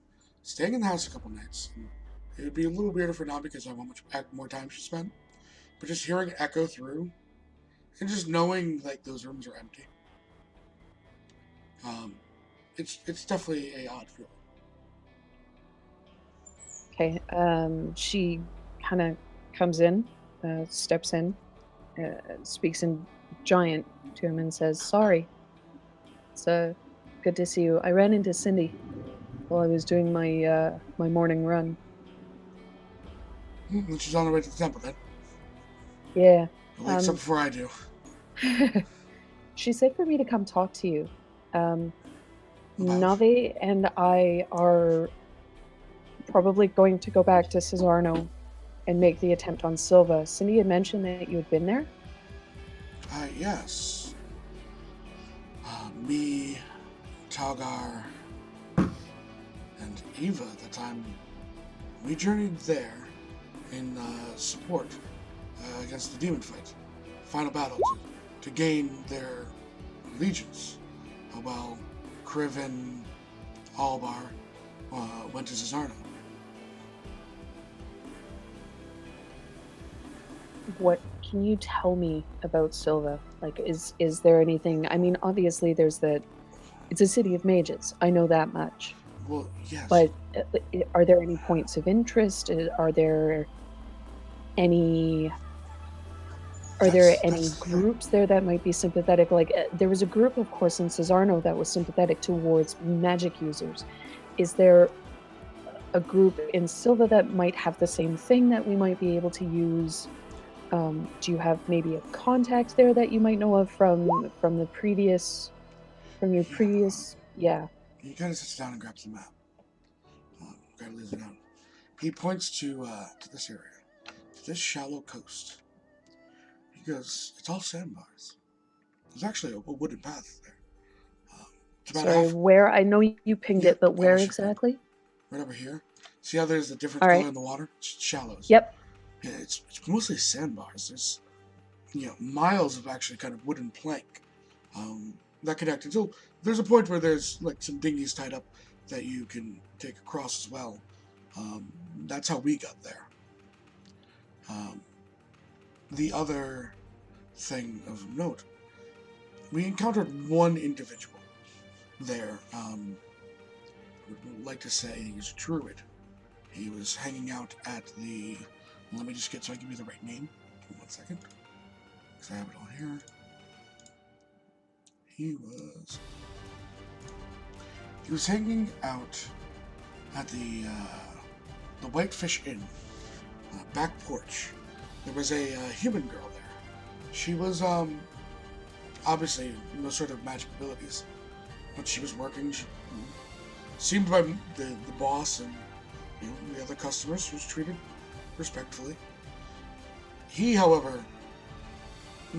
Staying in the house a couple nights, it would be a little weirder for now because of how much more time she spent. But just hearing it echo through, and just knowing like those rooms are empty, it's definitely a odd feeling. Okay, she kind of comes in, steps in, speaks in Giant to him and says, "Sorry. It's good to see you. I ran into Cindy while I was doing my my morning run." And she's on her way to the temple then. Yeah. It wakes up before I do. She said for me to come talk to you. Navi and I are probably going to go back to Cesarno and make the attempt on Silva. Cindy had mentioned that you had been there. Yes. Me, Talgar, and Eva at the time, we journeyed there in support against the demon fight. Final battle to gain their allegiance. While Kriven, Albar went to Cesarno. What can you tell me about Silva? Like, is there anything? I mean, obviously, it's a city of mages. I know that much. Well, yes. But are there any points of interest? Are there any groups there that might be sympathetic? Like, there was a group, of course, in Cesarno that was sympathetic towards magic users. Is there a group in Silva that might have the same thing that we might be able to use? Do you have maybe a contact there that you might know of from your previous? Yeah. He kind of sits down and grabs the map. Kind of lays it down. He points to this area, to this shallow coast. He goes, "It's all sandbars. There's actually a wooden path there. It's about Sorry, where? I know you pinged it, but where exactly? Right over here. See how there's a different color in the water? It's shallows. Yep. Yeah, it's mostly sandbars. There's miles of actually kind of wooden plank that connect until there's a point where there's like some dinghies tied up that you can take across as well. That's how we got there. The other thing of note, we encountered one individual there. I would like to say he's a druid. He was hanging out at the. Let me just get so I give you the right name. Give me 1 second. Because I have it on here. He was hanging out at the Whitefish Inn, back porch. There was a human girl there. She was obviously no sort of magic abilities, but she was working. She seemed by the boss and the other customers, she was treated respectfully. He, however,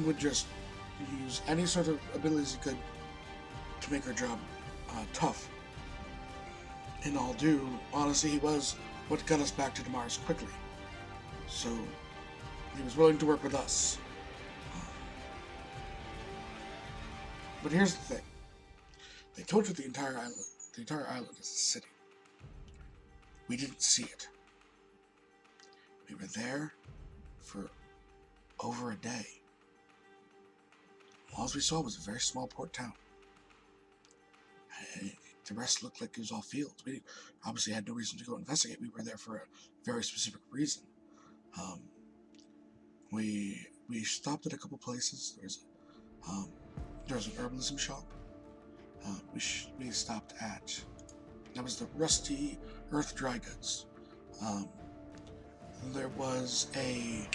would just use any sort of abilities he could to make her job tough. In all due honesty, he was what got us back to Damaris quickly. So he was willing to work with us. But here's the thing. They told you the entire island is a city. We didn't see it. We were there for over a day. All we saw was a very small port town. The rest looked like it was all fields. We obviously had no reason to go investigate. We were there for a very specific reason. We stopped at a couple places. There was an herbalism shop. We stopped at. That was the Rusty Earth Dry Goods. There was a.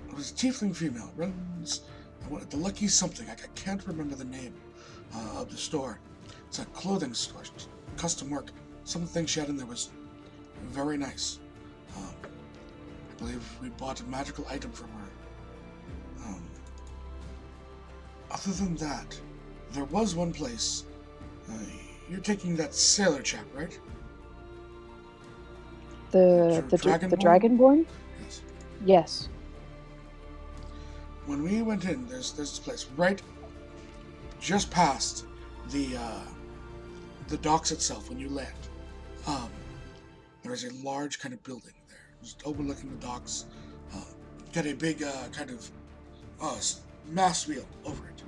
It was a tiefling female. Runs the Lucky something. I can't remember the name of the store. It's a clothing store, custom work. Some of the things she had in there was very nice. I believe we bought a magical item from her. Other than that, there was one place. You're taking that sailor chap, right? The Dragonborn? Yes. Yes. When we went in, there's this place right just past the docks itself when you land. There is a large kind of building there, just overlooking the docks. Got a big kind of mast wheel over it.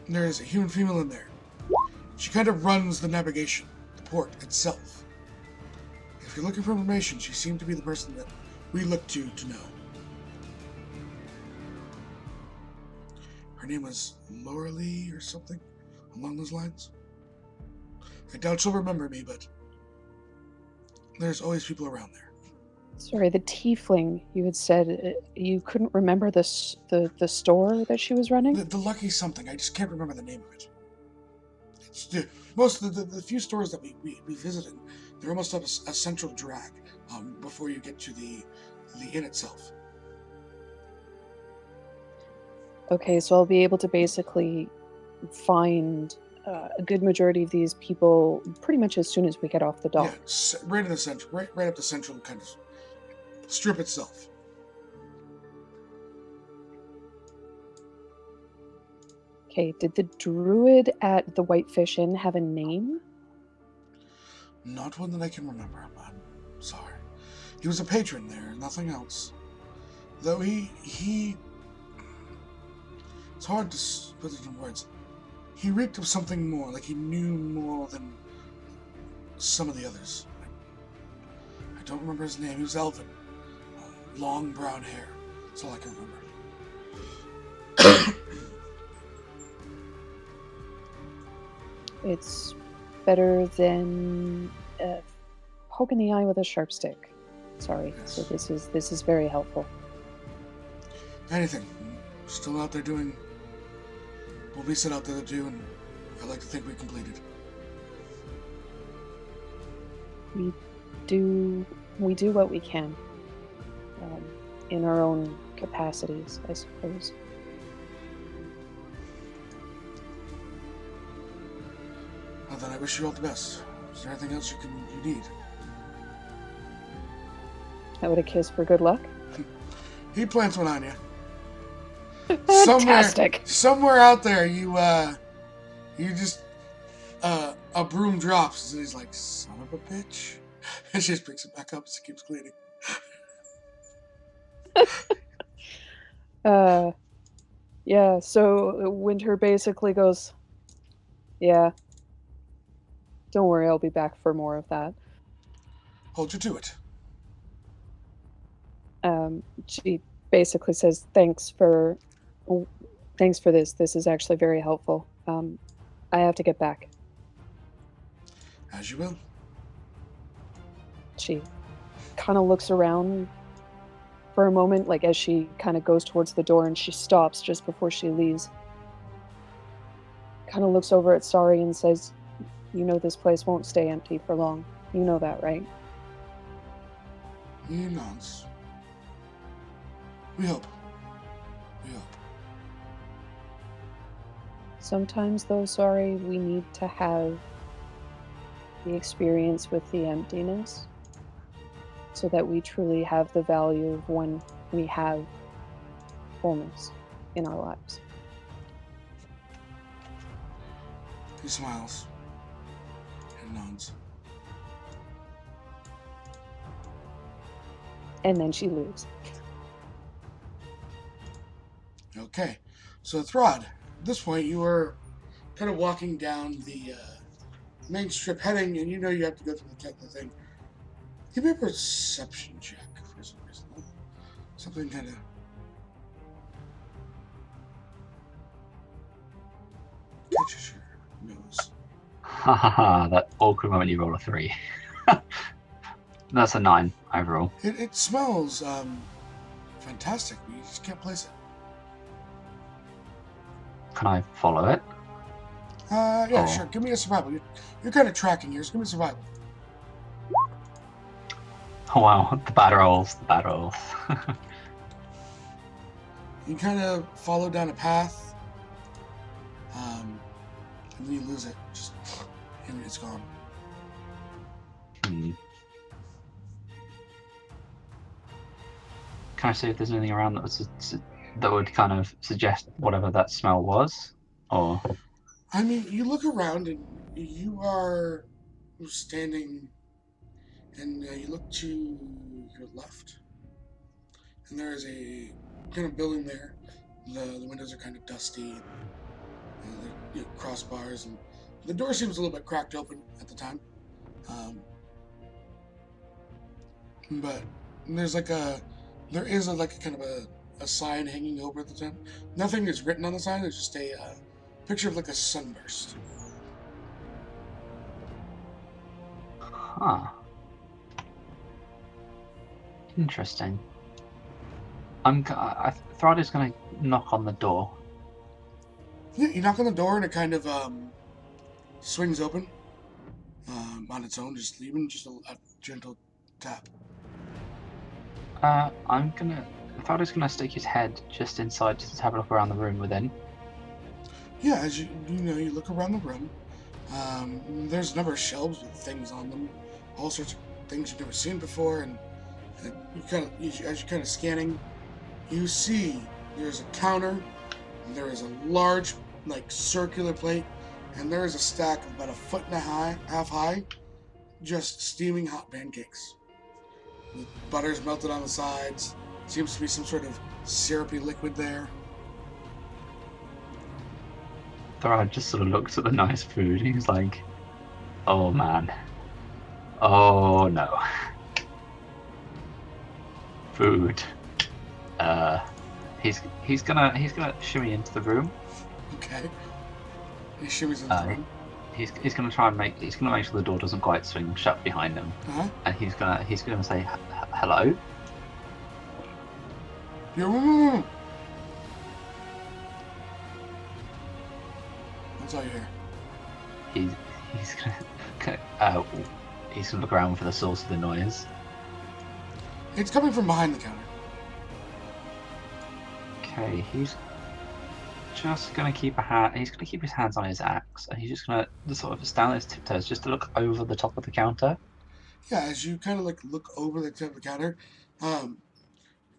There is a human female in there. She kind of runs the navigation, the port itself. If you're looking for information, she seemed to be the person that we look to know. Her name was Laura Lee or something along those lines. I doubt she'll remember me, but there's always people around there. Sorry, the tiefling. You had said you couldn't remember the store that she was running. The Lucky something. I just can't remember the name of it. It's most of the few stores that we visited, they're almost up a central drag before you get to the inn itself. Okay, so I'll be able to basically find a good majority of these people pretty much as soon as we get off the dock. Yeah, right in the center, right up the central kind of strip itself. Okay, did the druid at the Whitefish Inn have a name? Not one that I can remember. I'm sorry. He was a patron there, nothing else. Though he it's hard to put it in words. He reeked of something more, like he knew more than some of the others. I don't remember his name. He was elven. Long brown hair. That's all I can remember. It's better than poke in the eye with a sharp stick. Sorry. Yes. So this is very helpful. Anything. Still out there doing what we set out there to do, and I like to think we completed. We do what we can in our own capacities, I suppose. Well, then I wish you all the best. Is there anything else you need? How would a kiss for good luck? He plants one on you. Fantastic. Somewhere out there, you just a broom drops, and he's like, "Son of a bitch," and she just picks it back up and keeps cleaning. Yeah, so Winter basically goes, yeah, don't worry, I'll be back for more of that. Hold you to it. She basically says, thanks for this. This is actually very helpful. I have to get back. As you will. She kind of looks around for a moment, like as she kind of goes towards the door, and she stops just before she leaves. Kind of looks over at Sari and says, "You know this place won't stay empty for long. You know that, right?" He nods. We hope. We hope. Sometimes, though, Sari, we need to have the experience with the emptiness so that we truly have the value of when we have fullness in our lives. He smiles and nods. And then she leaves. Okay. So, Throd, at this point, you are kind of walking down the main strip, heading, and you know you have to go through the thing. Give me a perception check for some reason. Something kind of. Catches your nose. Haha, that awkward moment you roll a 3. That's a 9 overall. It smells fantastic, but you just can't place it. Can I follow it? Yeah, Oh. sure. Give me a survival. You're kind of tracking here, so give me a survival. Oh wow, the bad rolls, the bad rolls. You kind of follow down a path, and then you lose it. Just, and it's gone. Hmm. Can I see if there's anything around that would kind of suggest whatever that smell was? Or I mean, you look around and you are standing, and you look to your left, and there is a kind of building there. The windows are kind of dusty, and crossbars, and the door seems a little bit cracked open at the time. But there is like a kind of a sign hanging over the tent. Nothing is written on the sign. There's just a picture of like a sunburst. huh. Interesting. Throd is gonna knock on the door. Yeah, you knock on the door and it kind of swings open on its own, just leaving just a gentle tap. Throd is gonna stick his head just inside just to have a look around the room within. Yeah, as you look around the room. There's a number of shelves with things on them, all sorts of things you've never seen before, and as you're kind of scanning, you see there's a counter, there is a large like circular plate, and there is a stack of about a foot and a half high, just steaming hot pancakes. With butter's melted on the sides. Seems to be some sort of syrupy liquid there. Throd just sort of looks at the nice food. He's like, "Oh man, oh no, food." He's gonna shimmy into the room. Okay. He shimmies into the room. He's gonna try and make sure the door doesn't quite swing shut behind him. Uh-huh. And he's gonna say hello. Yeah, that's all you hear. He's gonna look around for the source of the noise. It's coming from behind the counter. Okay, he's just gonna keep his hands on his axe, and he's just gonna sort of stand on his tiptoes just to look over the top of the counter. Yeah, as you kind of like look over the top of the counter,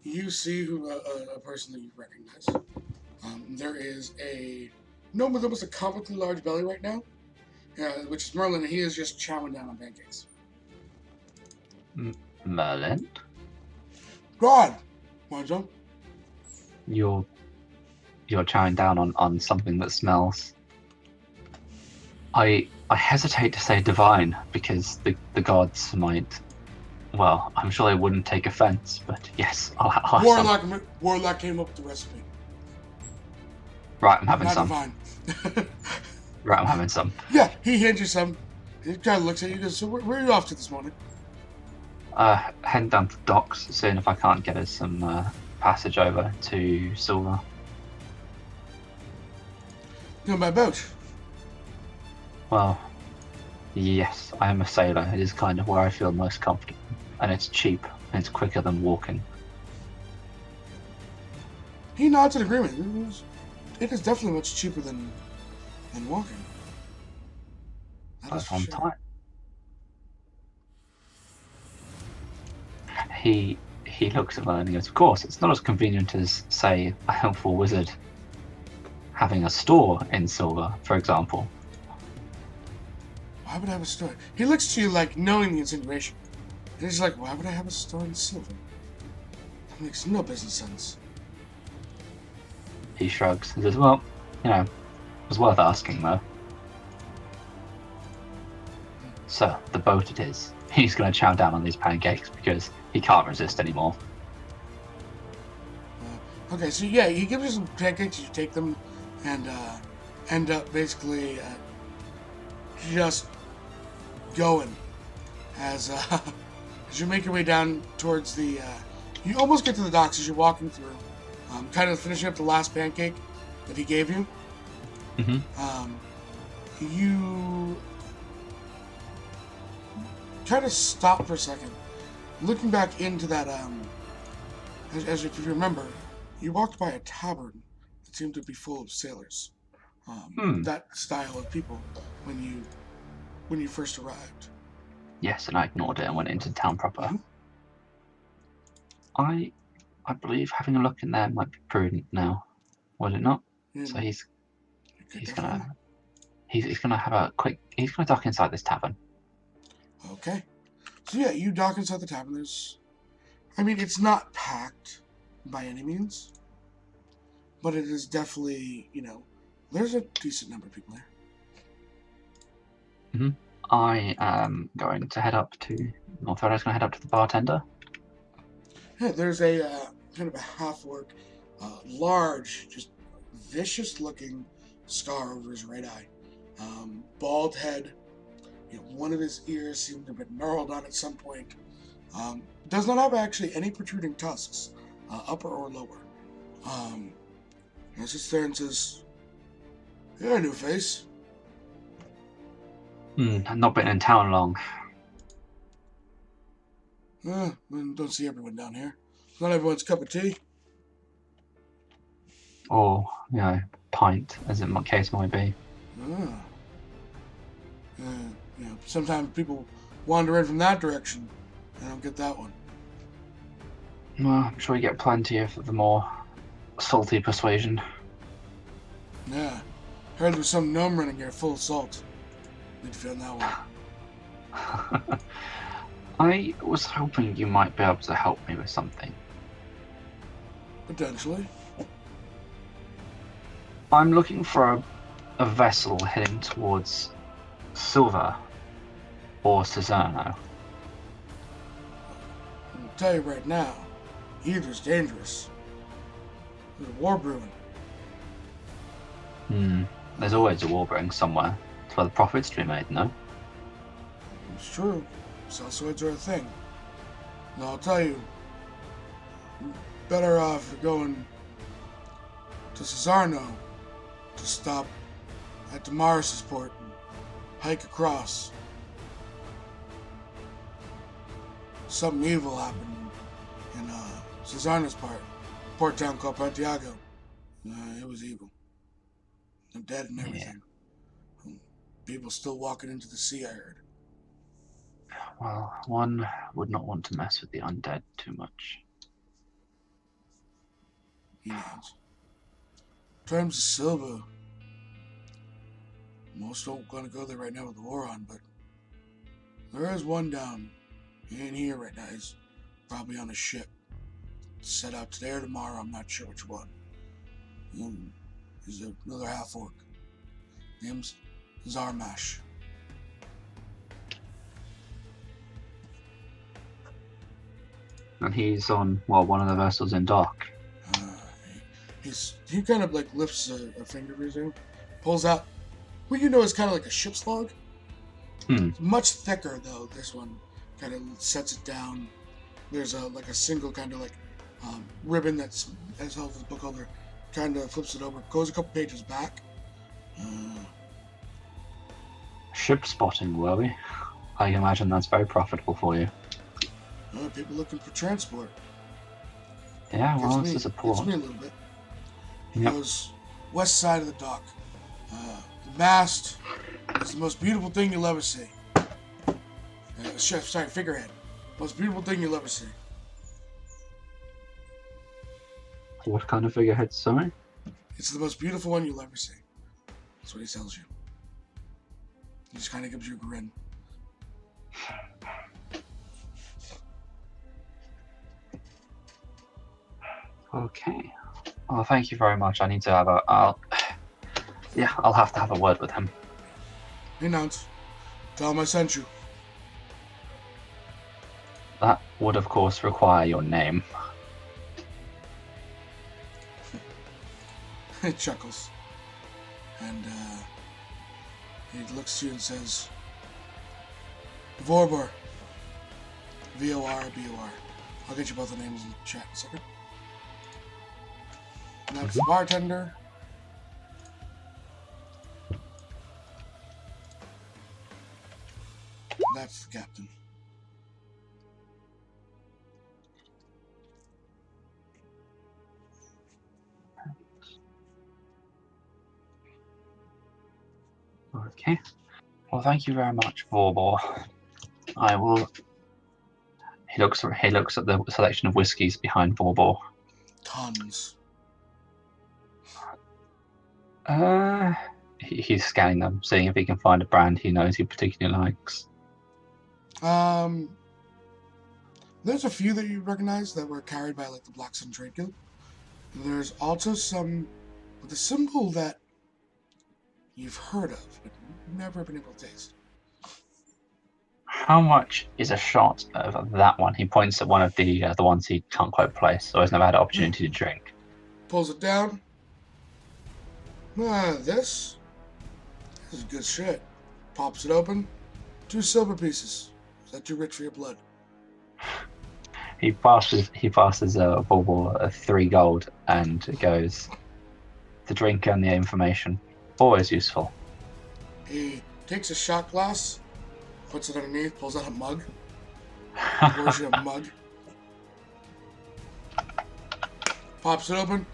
you see a person that you recognize. There is a gnome with almost a comically large belly right now, which is Merlin, and he is just chowing down on pancakes. Merlin, God, want some? you're you're chowing down on something that smells. I hesitate to say divine because the gods might. Well, I'm sure they wouldn't take offense, but yes, I'll have some. Warlock came up with the recipe. Right, I'm having Not some. divine. Right, I'm having some. Yeah, he hands you some. He kind of looks at you and goes, so where are you off to this morning? Heading down to the docks, seeing if I can't get us some passage over to Silver. Going by boat. Well, yes, I am a sailor. It is kind of where I feel most comfortable. And it's cheap, and it's quicker than walking. He nods in agreement. It is definitely much cheaper than walking. That is But for on sure. time. He looks at Merlin and goes, of course, it's not as convenient as, say, a helpful wizard having a store in Silver, for example. Why would I have a store? He looks to you like knowing the insinuation. And he's like, why would I have a store in Silver? That makes no business sense. He shrugs and says, well, it was worth asking, though. So, the boat it is. He's going to chow down on these pancakes because he can't resist anymore. Okay, so yeah, he gives you some pancakes, you take them, and end up basically just going as you make your way down towards the. You almost get to the docks as you're walking through, kind of finishing up the last pancake that he gave you. Mm-hmm. You kind of stop for a second, looking back into that. As if you remember, you walked by a tavern that seemed to be full of sailors. That style of people when you first arrived. Yes, and I ignored it and went into town proper. Mm-hmm. I believe having a look in there might be prudent now, would it not? So he's gonna have a quick. He's gonna duck inside this tavern. Okay. So yeah, you dock inside the tavern. It's not packed by any means, but it is definitely, there's a decent number of people there. Mm-hmm. I am going to head up to Northriders. Going to head up to the bartender. Yeah, there's a kind of a half-orc, large, just vicious-looking scar over his right eye. Bald head. One of his ears seemed to have been gnarled on at some point. Does not have actually any protruding tusks, upper or lower. He sits there and says, "You're a new face." I've not been in town long. Don't see everyone down here. It's not everyone's cup of tea. Or, pint, as in my case might be. Sometimes people wander in from that direction. I don't get that one. Well, I'm sure you get plenty of the more salty persuasion. Yeah. Heard there's some gnome running here full of salt. Need to find that one. I was hoping you might be able to help me with something. Potentially. I'm looking for a vessel heading towards Silver or Cesarno. I'll tell you right now, either's dangerous. There's a war brewing. There's always a war brewing somewhere. It's where the profits to be made, no? It's true. Sellswords are a thing. And I'll tell you, you're better off going to Cesarno to stop at Damaris's port and hike across. Something evil happened in Cesarno's port town called Pantiago. It was evil. They're dead and everything. Yeah. People still walking into the sea, I heard. Well, one would not want to mess with the undead too much. He nods. In terms of Silver, most don't want to go there right now with the war on, but there is one down. He ain't here right now. He's probably on a ship. Set out today or tomorrow. I'm not sure which one. is another half-orc. Name's Zarmash. And he's on, well, one of the vessels in dock. He kind of like lifts a finger for you, pulls out what you know is kind of like a ship's log. It's much thicker though. This one kind of sets it down. There's like a single kind of like ribbon that's as held as the book holder. Kind of flips it over, goes a couple pages back. Ship spotting, were we? I imagine that's very profitable for you. People looking for transport. Yeah, well, this is a port. Gets me a little bit. He Yep. goes west side of the dock. The mast is the most beautiful thing you'll ever see. Figurehead. Most beautiful thing you'll ever see. What kind of figurehead, sorry? It's the most beautiful one you'll ever see. That's what he tells you. He just kind of gives you a grin. Okay. Well, thank you very much. I need to have I'll have to have a word with him. He nods. Tell him I sent you. That would, of course, require your name. He chuckles. And he looks to you and says, Vorbor. V-O-R-B-O-R. I'll get you both the names in the chat in a second. And that's the bartender. That's the captain. Okay. Well, thank you very much, Vorbor. I will. He looks at the selection of whiskies behind Vorbor. Tons. He's scanning them, seeing if he can find a brand he knows he particularly likes. There's a few that you recognize that were carried by like the Black Sun Trade Guild. There's also some with a symbol that you've heard of, but never been able to taste. How much is a shot of that one? He points at one of the ones he can't quite place, or has never had an opportunity to drink. Pulls it down. This is good shit. Pops it open. 2 silver pieces. Is that too rich for your blood? He passes Vorbor 3 gold and goes, the drink and the information, always useful. He takes a shot glass, puts it underneath, pulls out a mug, pours you a mug, pops it open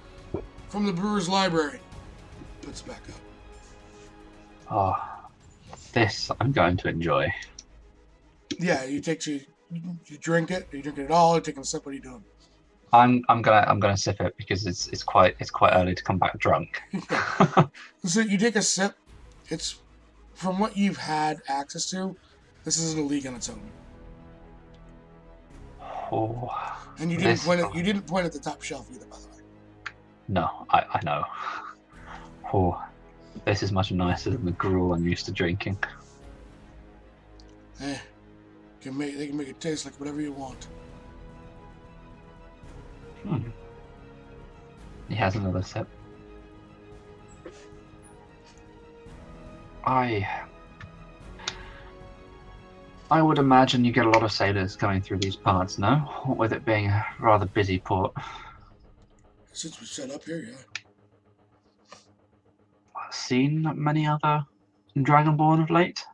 from the brewer's library, puts it back up. Oh, this I'm going to enjoy. Yeah, you drink it. You drink it at all? Or taking a sip? What are you doing? I'm gonna sip it because it's quite early to come back drunk. So you take a sip. It's from what you've had access to. This isn't a league on its own. Oh, And you didn't point at the top shelf either, by the way. No, I know. Oh, this is much nicer than the gruel I'm used to drinking. They can make it taste like whatever you want. He has another sip. I would imagine you get a lot of sailors coming through these parts, no? With it being a rather busy port. Since we set up here, yeah. Seen many other Dragonborn of late?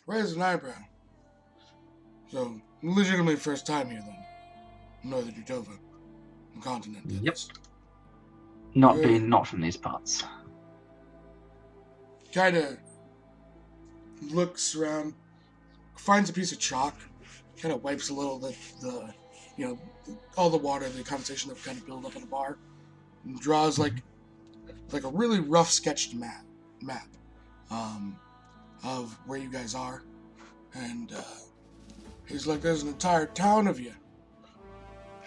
Raise an eyebrow. So, legitimately first time here then. Northern Utova. The continent, that Yep. is. Not from these parts. Kinda looks around, finds a piece of chalk, kinda wipes a little all the water, the condensation that kind of build up in the bar, and draws like a really rough sketched map of where you guys are. And he's like, there's an entire town of you.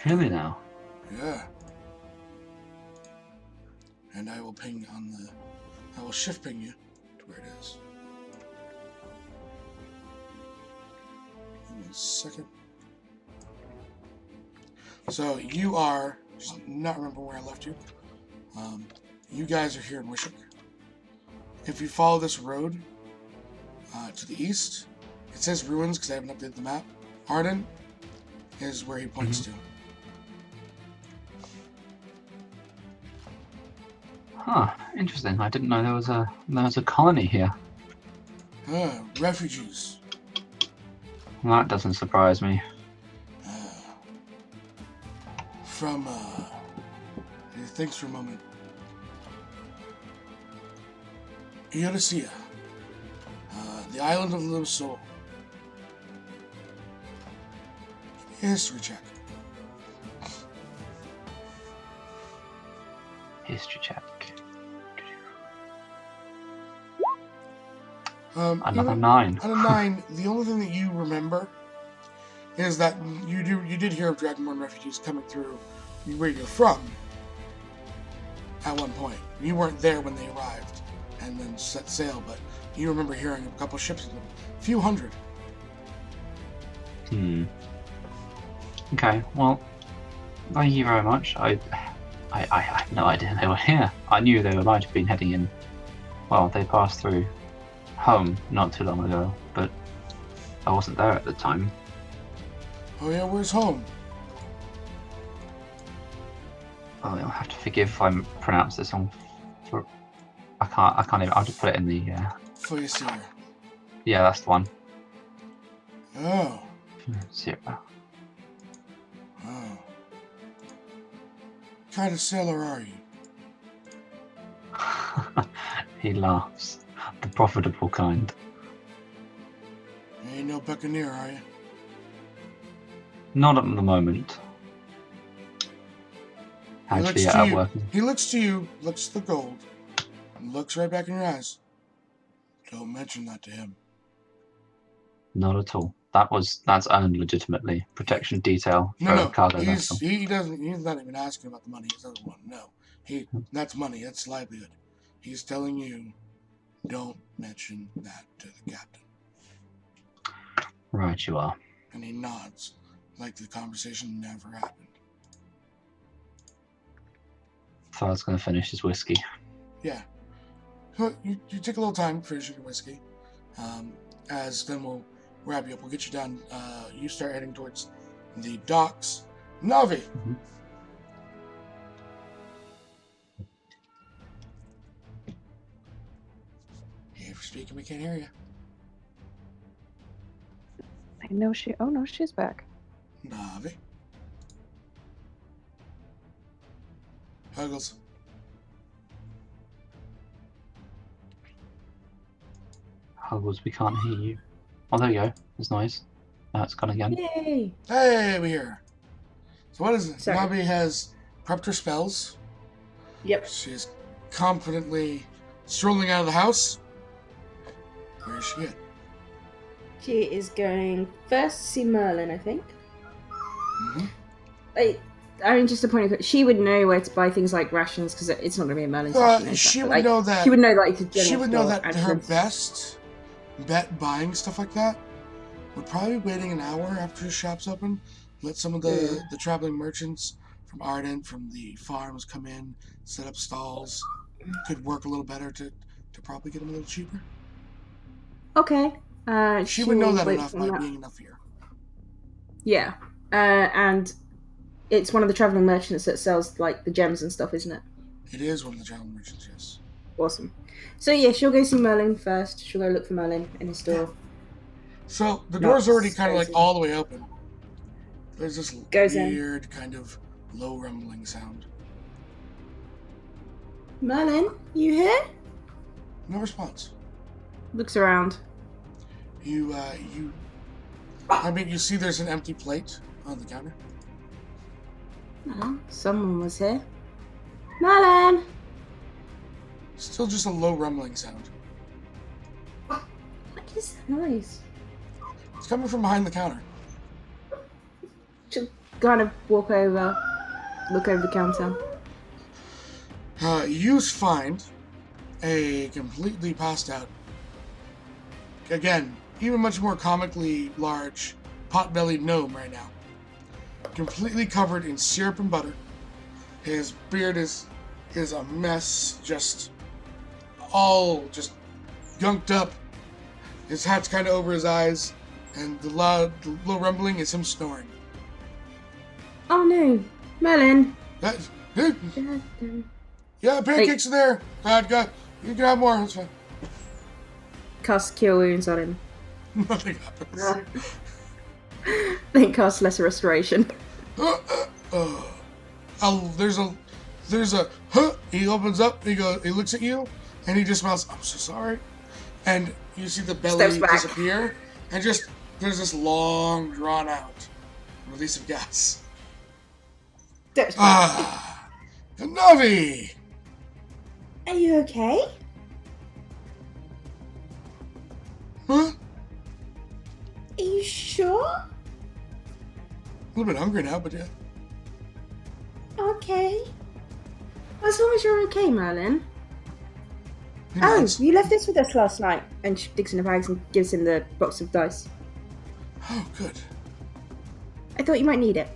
Really now? Yeah. and I will shift ping you to where it is. Give me 1 second. So you are, just not remember where I left you. You guys are here in Wishook. If you follow this road to the east, it says ruins because I haven't updated the map. Arden is where he points to. Huh, interesting. I didn't know there was a colony here. Refugees. That doesn't surprise me. He thinks for a moment. Eodasia, the island of the little soul. Give me a history check. History check. Another 9. Out of 9, the only thing that you remember is that you did hear of Dragonborn refugees coming through where you're from at one point. You weren't there when they arrived and then set sail, but you remember hearing a couple ships of them, a few hundred. Okay, well, thank you very much. I had no idea they were here. I knew they might have been heading in. Well, they passed through home not too long ago, but I wasn't there at the time. Oh yeah, where's home? Oh, you'll have to forgive if I pronounce this wrong. I can't even. I'll just put it in the. Foyasir. Yeah, that's the one. Oh. 0. Oh. What kind of sailor are you? He laughs. The profitable kind. You ain't no buccaneer, are you? Not at the moment. Actually, yeah, I'm working. He looks to you, looks at the gold, and looks right back in your eyes. Don't mention that to him. Not at all. That's owned legitimately. Protection detail for No. a cargo vessel. He's not even asking about the money. He doesn't want to know. That's money. That's livelihood. He's telling you, don't mention that to the captain. Right, you are. And he nods, like the conversation never happened. Far's going to finish his whiskey. Yeah. You take a little time finishing your whiskey. As then we'll wrap you up. We'll get you done. You start heading towards the docks. Navi! If you're speaking, we can't hear you. I know she. Oh no, she's back. Navi. Huggles. Huggles, we can't hear you. Oh, there you go. That's nice. It's gone again. Yay! Hey, we're here. So what is it? Sorry. Navi has prepped her spells. Yep. She's confidently strolling out of the house. Where is she at? She is going first to see Merlin, I think. Mm-hmm. I mean, just a point of she would know where to buy things like rations because it's not going to be a Merlin session. She would know that. She would know like the She would know that her entrance. best bet buying stuff like that would probably be waiting an hour after the shop's open. Let some of the traveling merchants from Ardent, from the farms come in, set up stalls. Could work a little better to probably get them a little cheaper. Okay. She would know that wait enough by being enough here. Yeah. And it's one of the traveling merchants that sells like the gems and stuff, isn't it? It is one of the traveling merchants, yes. Awesome. So yeah, she'll go see Merlin first. She'll go look for Merlin in his store. So the door's already kind of like crazy. all the way open. There's this Goes in. weird kind of low rumbling sound. Merlin, you here? No response. Looks around. You see there's an empty plate on the counter. Oh, someone was here. Merlin! Still just a low rumbling sound. What is that noise? It's coming from behind the counter. She'll kind of walk over, look over the counter. You find a completely passed out, again, even much more comically large, pot-bellied gnome right now. Completely covered in syrup and butter. His beard is a mess, just gunked up. His hat's kind of over his eyes, and the low rumbling is him snoring. Oh no, Merlin. Yeah, pancakes are there. God, you can have more. That's fine. Cast Cure Wounds on him. Nothing happens. Then cast Lesser Restoration. There's a. He opens up. He looks at you, and he just smells. I'm so sorry. And you see the belly disappear, and there's this long, drawn out release of gas. Navi! Are you okay? Huh? Are you sure? A little bit hungry now, but yeah. Okay. As long as you're okay, Merlin. He Oh, nods. you left this with us last night. And she digs in the bags and gives him the box of dice. Oh, good. I thought you might need it.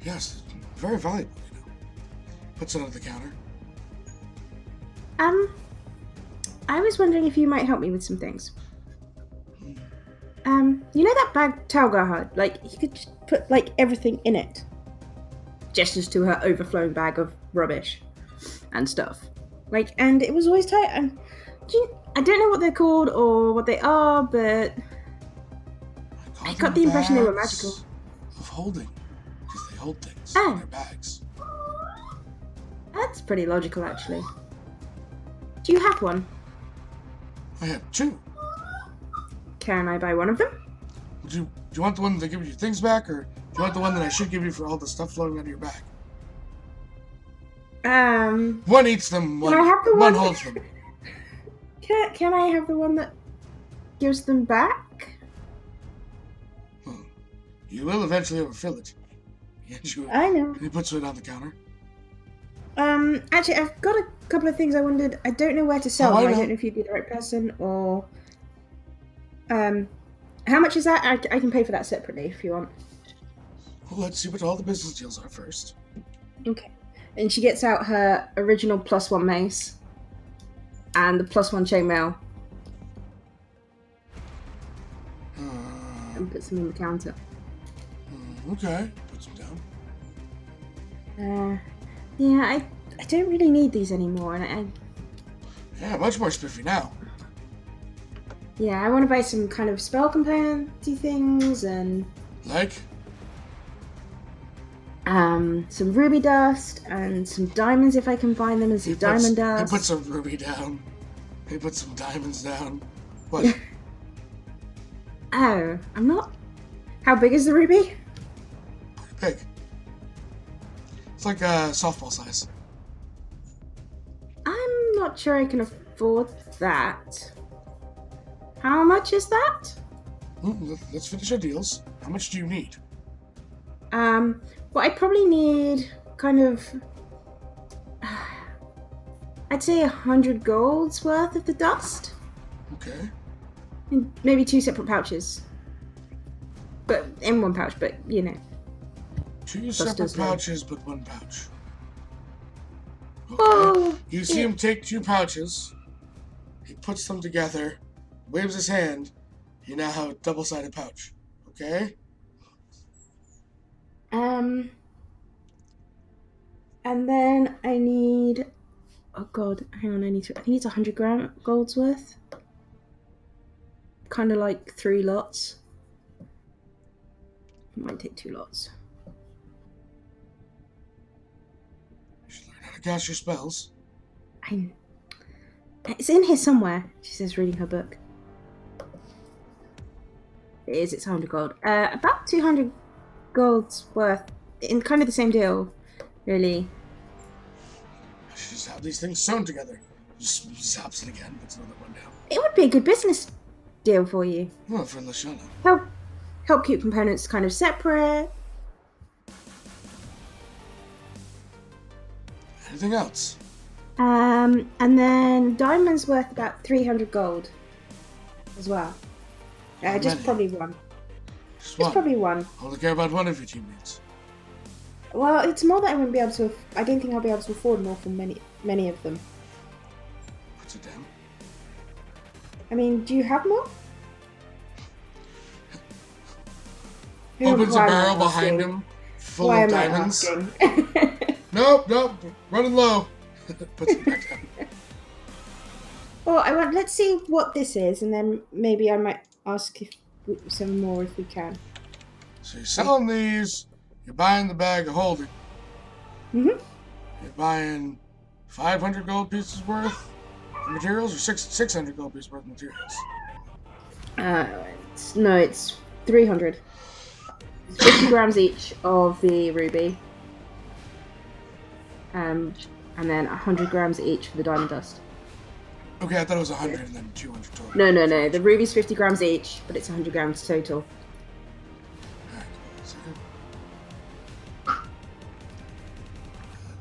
Yes, very valuable, you know. Puts it on the counter. I was wondering if you might help me with some things. You know that bag Talgar had? Like, you could just put, like, everything in it. Gestures to her overflowing bag of rubbish and stuff. Like, and it was always tight. And I don't know what they're called or what they are, but I got the impression they were magical. Of holding, because they hold things Oh. in their bags. That's pretty logical, actually. Do you have one? I have two. Can I buy one of them? Do you want the one that gives you things back, or do you want the one that I should give you for all the stuff floating out of your bag? One eats them, Can I have the one one- holds them. Can I have the one that gives them back? Well, you will eventually overfill it. I know. He puts it on the counter. Actually, I've got a couple of things I wondered. I don't know where to sell Oh, I them. I know. don't know if you'd be the right person or. How much is that? I can pay for that separately if you want. Well, let's see what all the business deals are first. Okay. And she gets out her original +1 mace and the +1 chainmail and puts them on the counter. Okay, puts them down. Yeah, I don't really need these anymore, and Yeah, much more spiffy now. I want to buy some kind of spell componenty things and Like? some ruby dust and some diamonds if I can find them, and some diamond dust. He puts some ruby down. He puts some diamonds down. What? Oh, I'm not. How big is the ruby? Big. It's like a softball size. I'm not sure I can afford that. How much is that? Let's finish our deals. How much do you need? Well, I probably need kind of. I'd say 100 gold's worth of the dust. Okay. And maybe 2 separate pouches. But in one pouch, but you know. 2 separate does well. pouches, but 1 pouch. Okay. Oh! You see him take 2 pouches. He puts them together, waves his hand. You now have a double-sided pouch. Okay? And then I need. Oh god, hang on, I think it's 100 gold's worth. Kind of like 3 lots. Might take 2 lots. You should learn how to cast your spells. It's in here somewhere, she says, reading her book. It is, it's 100 gold. About 200 gold's worth. In kind of the same deal, really. I should just have these things sewn together. Just zaps it again, puts another one down. It would be a good business deal for you. Well, for Lashana. Help keep components kind of separate. Anything else? And then diamond's worth about 300 gold as well. How Just many? probably one. Just Just one. probably one. I only care about one of your teammates. Well, it's more that I won't be able to. I don't think I'll be able to afford more for many of them. Puts it down. I mean, do you have more? Opens a Why am I barrel behind asking? him, full Why of am I diamonds. asking? Nope, running low. Puts it back down. Well, let's see what this is, and then maybe I might ask if some more if we can. So you're selling these, you're buying the bag of holding. Mhm. You're buying 500 gold pieces worth of materials, or 600 gold pieces worth of materials. It's 300. It's 50 grams each of the ruby. And then 100 grams each for the diamond dust. Okay, I thought it was 100 and then 200 total. No. The ruby's 50 grams each, but it's 100 grams total. Alright, give me a second.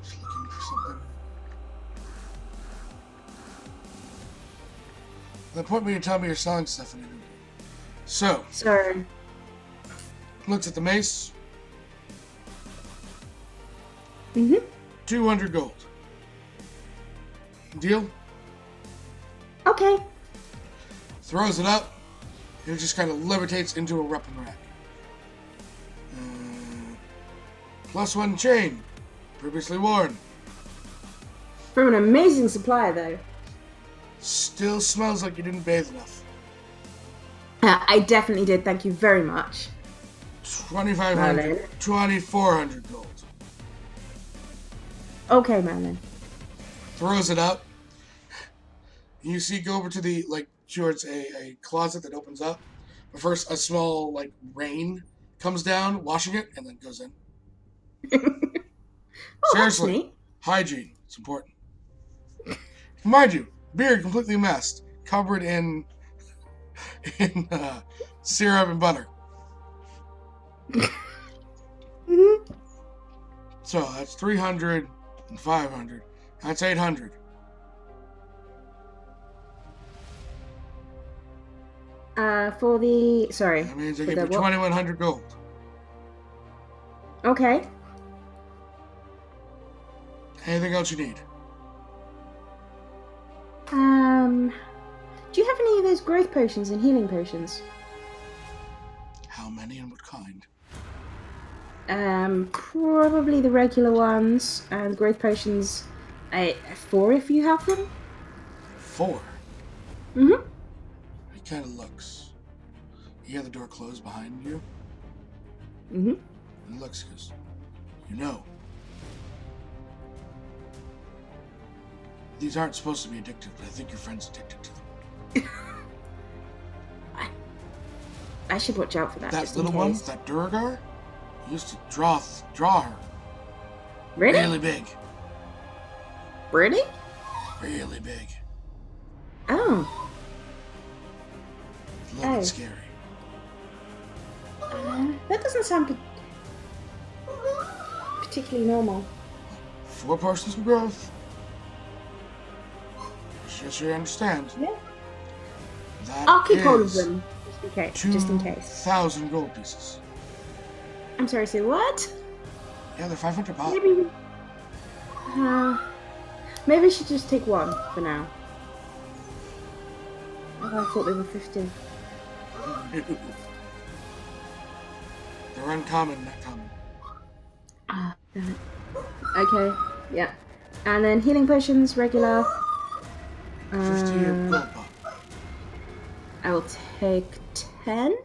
Just looking for something. The point where you tell me you're selling stuff and I don't do it. So, So, looks at the mace, mhm. 200 gold. Deal? Okay. Throws it up, and it just kind of levitates into a weapon rack. +1 chain, previously worn. From an amazing supplier, though. Still smells like you didn't bathe enough. I definitely did. Thank you very much. 2,500, 2,400 gold. Okay, Merlin. Throws it up. You see, go over to the, towards a closet that opens up. But first, a small, rain comes down, washing it, and then goes in. Oh, Seriously, that's neat. hygiene. It's important. Mind you, beard completely messed, covered in syrup and butter. Mhm. So that's 300 and 500. That's 800. For the sorry. That means I for give the you what? 2,100 gold. Okay. Anything else you need? Do you have any of those growth potions and healing potions? How many and what kind? Probably the regular ones and growth potions. 4 if you have them. 4. Mhm. He kind of looks. You hear the door close behind you? Mhm. And he looks, goes, you know. These aren't supposed to be addictive, but I think your friend's addicted to them. I should watch out for that. That just little in one, case. that Duragar, used to draw her. Really? Really big. Really? Really big. Oh. It's a little Oh. bit scary. That doesn't sound particularly normal. 4 potions of growth. Just so you understand. Yeah. That I'll keep hold of is them just in case. 2,000 gold pieces. I'm sorry. Say what? Yeah, they're 500 pop. Maybe I should just take one for now. Oh, I thought they were 50. They're uncommon, not common. Ah, damn it. Okay, yeah. And then healing potions, regular. 50 gold pop. I will take 10.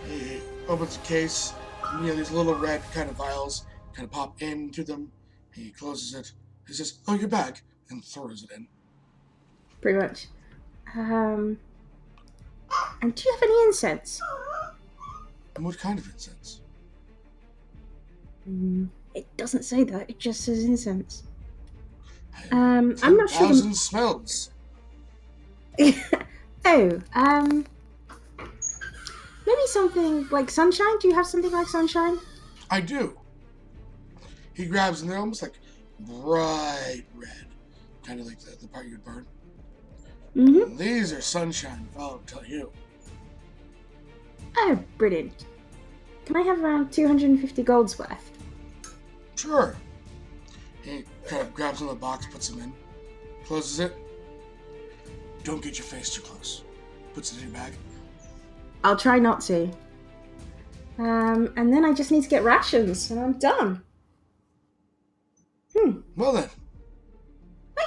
He opens a case, and these little red kind of vials kind of pop into them. He closes it. He says, "Oh, your bag," and throws it in. Pretty much. And do you have any incense? And what kind of incense? It doesn't say that, it just says incense. I have I'm not sure. 10,000 smells. Maybe something like sunshine? Do you have something like sunshine? I do. he grabs, and they're almost like bright red, kind of like the part you'd burn. Mm-hmm. These are sunshine, I'll tell you. Oh, brilliant. Can I have around 250 gold's worth? Sure. He kind of grabs another box, puts them in, closes it. Don't get your face too close. Puts it in your bag. I'll try not to. And then I just need to get rations, and I'm done. Well then,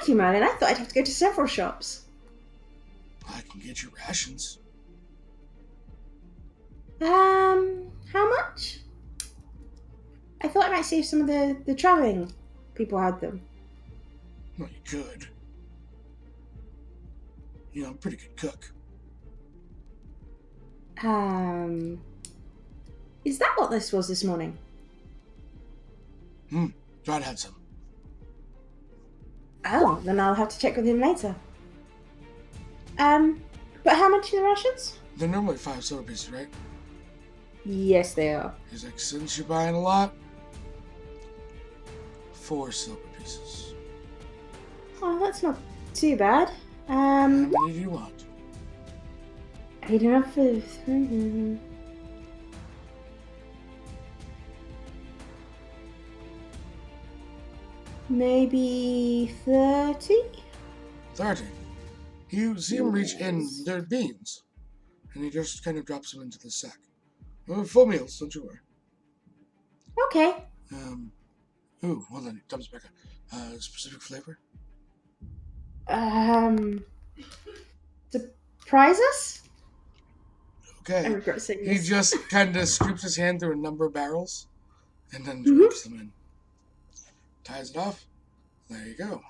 Thank you, Merlin. I thought I'd have to go to several shops. I can get you rations. How much? I thought I might see if some of the traveling people had them. Well, you could. You know, I'm a pretty good cook. Is that what this was this morning? John had some. Oh, then I'll have to check with him later. But how much are the rations? They're normally 5 silver pieces, right? Yes, they are. He's like, since you're buying a lot, 4 silver pieces. Oh, that's not too bad. How many do you want? I need enough for... Maybe 30? 30. You see him reach in, they're beans. And he just kind of drops them into the sack. Full meals, don't you worry. Okay. Well then, he dumps back up. Specific flavor? Surprise us? I Okay. regret saying He this. just kind of scoops his hand through a number of barrels and then drops them in. Ties it off. There you go.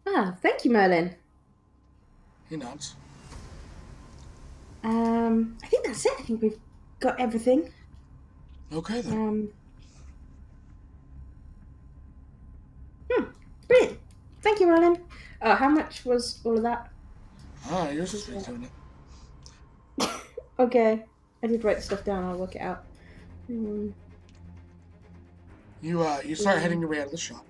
Ah, thank you, Merlin. He nods. I think that's it. I think we've got everything. Okay then. Brilliant. Thank you, Merlin. How much was all of that? You're supposed to be doing it. Okay. I did write stuff down. I'll work it out. You start heading your way out of the shop.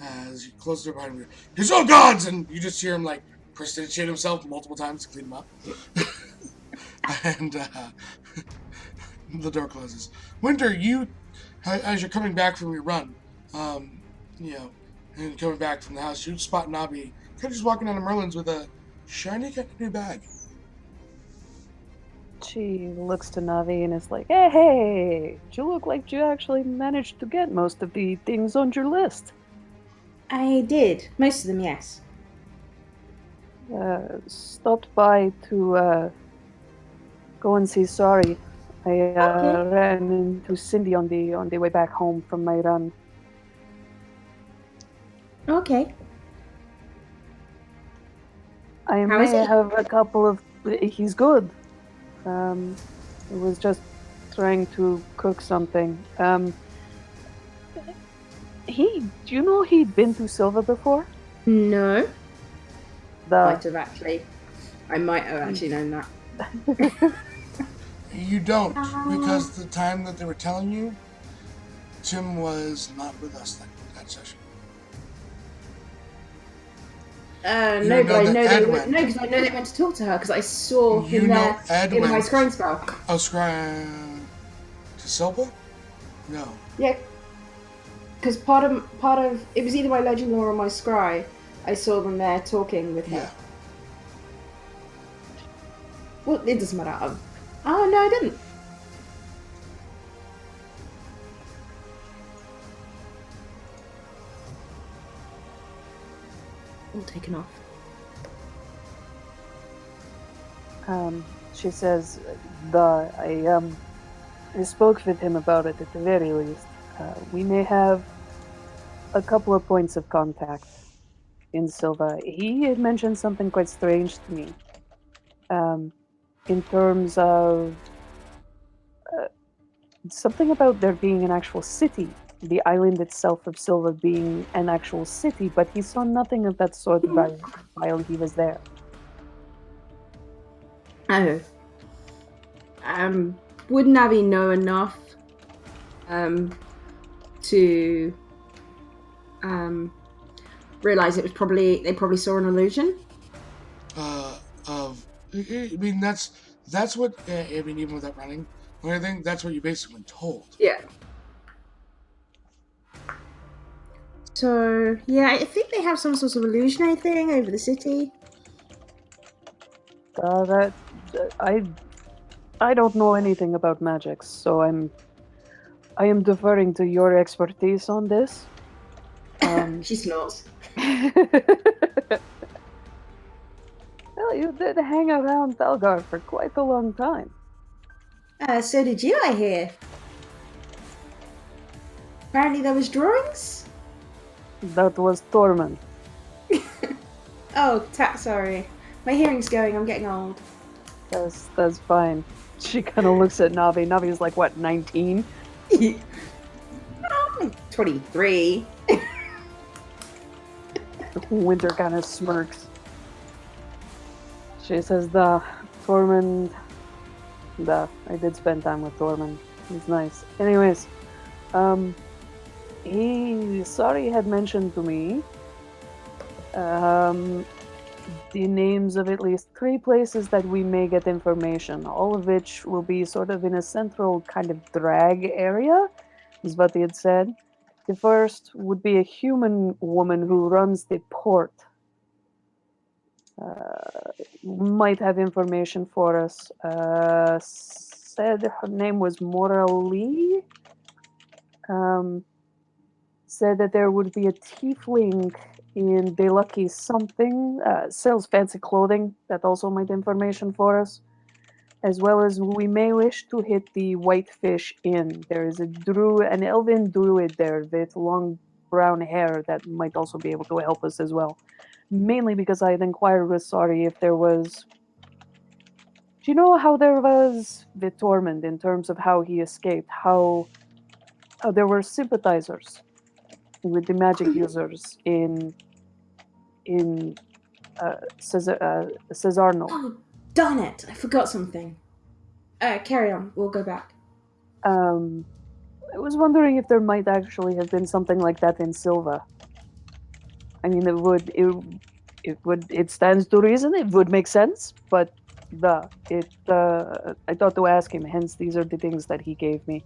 As you close the door behind you, he's, oh gods! And you just hear him like prestidigitate himself multiple times to clean him up. And the door closes. Winter, you, as you're coming back from your run, and coming back from the house, you spot Nabi kind of just walking down to Merlin's with a shiny kind of new bag. She looks to Navi and is like, hey, you look like you actually managed to get most of the things on your list. I did. Most of them, yes. Stopped by to go and see Sorry. I ran into Cindy on the way back home from my run. Okay. I How is may he? have a couple of... He's good. I was just trying to cook something. Do you know he'd been to Silva before? No. The I might have actually known that. You don't, because the time that they were telling you, Tim was not with us that session. No, but I know they went. No, because I know they went to talk to her because I saw him there in my scrying spell. Oh, scrying to Silva? No. Yeah, because part of it was either my legend lore or my scry. I saw them there talking with her. Yeah. Well, it doesn't matter. Oh no, I didn't. All taken off. She says, I spoke with him about it at the very least. We may have a couple of points of contact in Silva. He had mentioned something quite strange to me. In terms of something about there being an actual city, the island itself of Silva being an actual city, but he saw nothing of that sort while he was there. Oh. Would Navi know enough to realize it was they probably saw an illusion. I mean, that's what, I mean, even without running or anything, that's what you basically been told. Yeah. So, yeah, I think they have some sort of illusionary thing over the city. I don't know anything about magic, so I am deferring to your expertise on this. She snorts. Well, you did hang around Belgar for quite a long time. So did you, I hear. Apparently there was drawings? That was Tormund. Oh, sorry. My hearing's going, I'm getting old. That's fine. She kind of looks at Navi. Navi's like, what, 19? 23. Winter kind of smirks. She says, Tormund, I did spend time with Tormund. He's nice. Anyways, Sari had mentioned to me, the names of at least 3 places that we may get information, all of which will be sort of in a central kind of drag area, is what he had said. The first would be a human woman who runs the port. Might have information for us. Said her name was Mora Lee. Said that there would be a tiefling in Delucky something, sells fancy clothing, that also might information for us. As well as we may wish to hit the Whitefish Inn. There is an elven druid there with long brown hair that might also be able to help us as well. Mainly because I had inquired with Sari if there was... Do you know how there was with Tormund in terms of how he escaped? How there were sympathizers with the magic users in Cesarno. Oh, darn it! I forgot something. Carry on. We'll go back. I was wondering if there might actually have been something like that in Silva. I mean, it stands to reason. It would make sense, but I thought to ask him. Hence, these are the things that he gave me.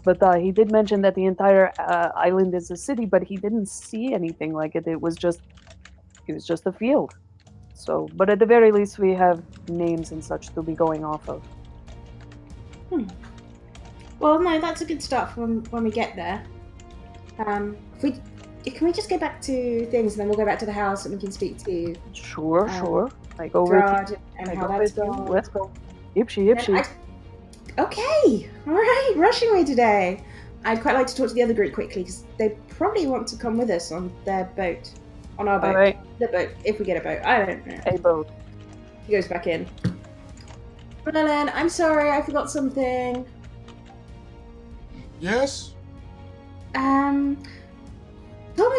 But he did mention that the entire island is a city, but he didn't see anything like it. It was just a field. So, but at the very least, we have names and such to be going off of. Well, no, that's a good start when we get there. Can we just go back to things, and then we'll go back to the house, and we can speak to Sure. I go with Gerard and how that's going. Let's go. Ipsy. Okay, all right, rushing me today. I'd quite like to talk to the other group quickly because they probably want to come with us on their boat, on our boat, right. the boat. If we get a boat, I don't know. A boat. He goes back in. Merlin, I'm sorry, I forgot something. Yes? Tormund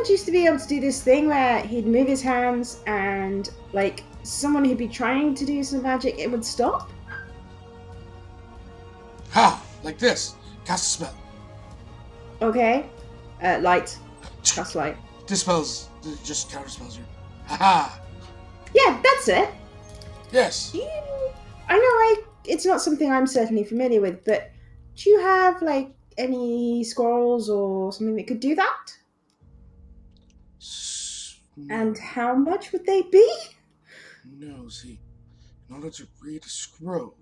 used to be able to do this thing where he'd move his hands and, like, someone who'd be trying to do some magic, it would stop. Ha! Like this. Cast a spell. Okay. Light. Cast light. Dispels. Just counterspells you. Ha-ha! Yeah, that's it. Yes. I know it's not something I'm certainly familiar with, but do you have, like, any squirrels or something that could do that? And how much would they be? No, see, in order to read a scroll,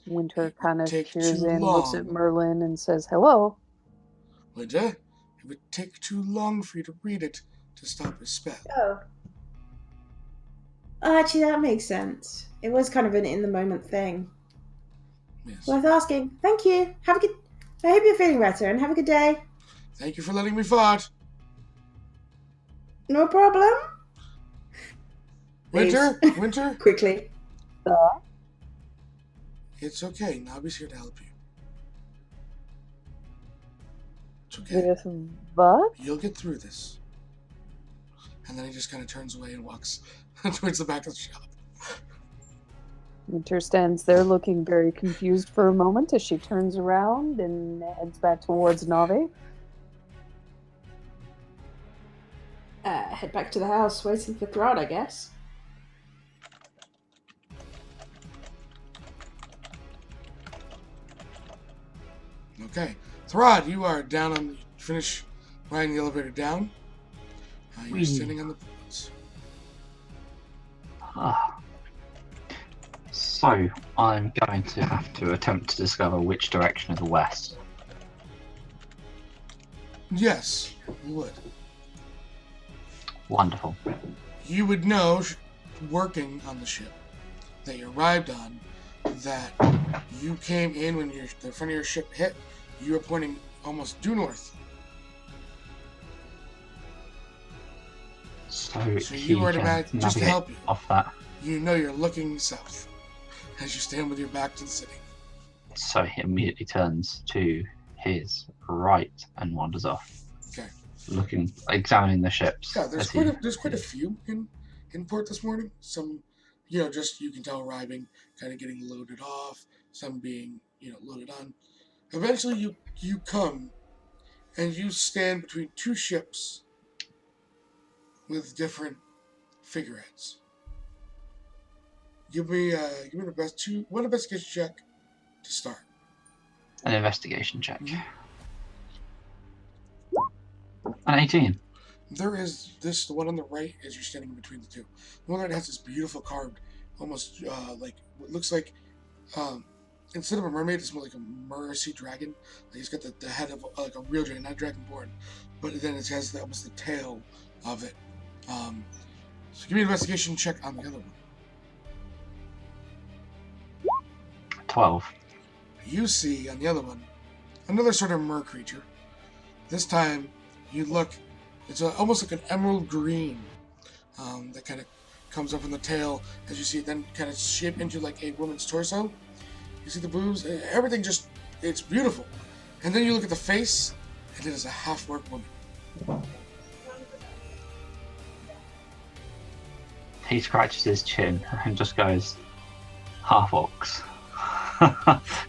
Winter kind of take peers too in, looks at long. Merlin, and says, "Hello." Winter, it would take too long for you to read it to stop a spell. Oh, actually, that makes sense. It was kind of an in-the-moment thing. Yes. Worth asking. Thank you. I hope you're feeling better, and have a good day. Thank you for letting me fart. No problem. Winter? Quickly. It's okay. Nabi's here to help you. It's okay. With what? You'll get through this. And then he just kind of turns away and walks towards the back of the shop. Winter stands there looking very confused for a moment as she turns around and heads back towards Nave. Head back to the house, waiting for Thrud, I guess. Okay. Throd, you are down on the... Finish riding the elevator down. You're Whee. standing on the boards. Ah. So, I'm going to have to attempt to discover which direction is the west. Yes, you would. Wonderful. You would know, working on the ship that you arrived on, that you came in when the front of your ship hit, you were pointing almost due north. So you he are can just to navigate help you. off that. You know you're looking south as you stand with your back to the city. So he immediately turns to his right and wanders off. Okay. Examining the ships. Yeah, there's quite a few in port this morning. Some, just you can tell arriving, kind of getting loaded off. Some being, loaded on. Eventually, you come, and you stand between two ships with different figureheads. Give me the best one investigation check to start. An investigation check. Mm-hmm. An 18. There is the one on the right as you're standing between the two. The one that has this beautiful carved, almost like what looks like, instead of a mermaid, it's more like a mercy dragon. Like he's got the head of like a real dragon, not dragonborn, but then it has almost the tail of it. So give me an investigation check on the other one. 12. You see on the other one another sort of mer creature. This time you look, it's almost like an emerald green that kind of comes up from the tail as you see it then kind of shape into like a woman's torso. You see the boobs, everything it's beautiful. And then you look at the face, and it is a half-orc woman. He scratches his chin and just goes, half orcs.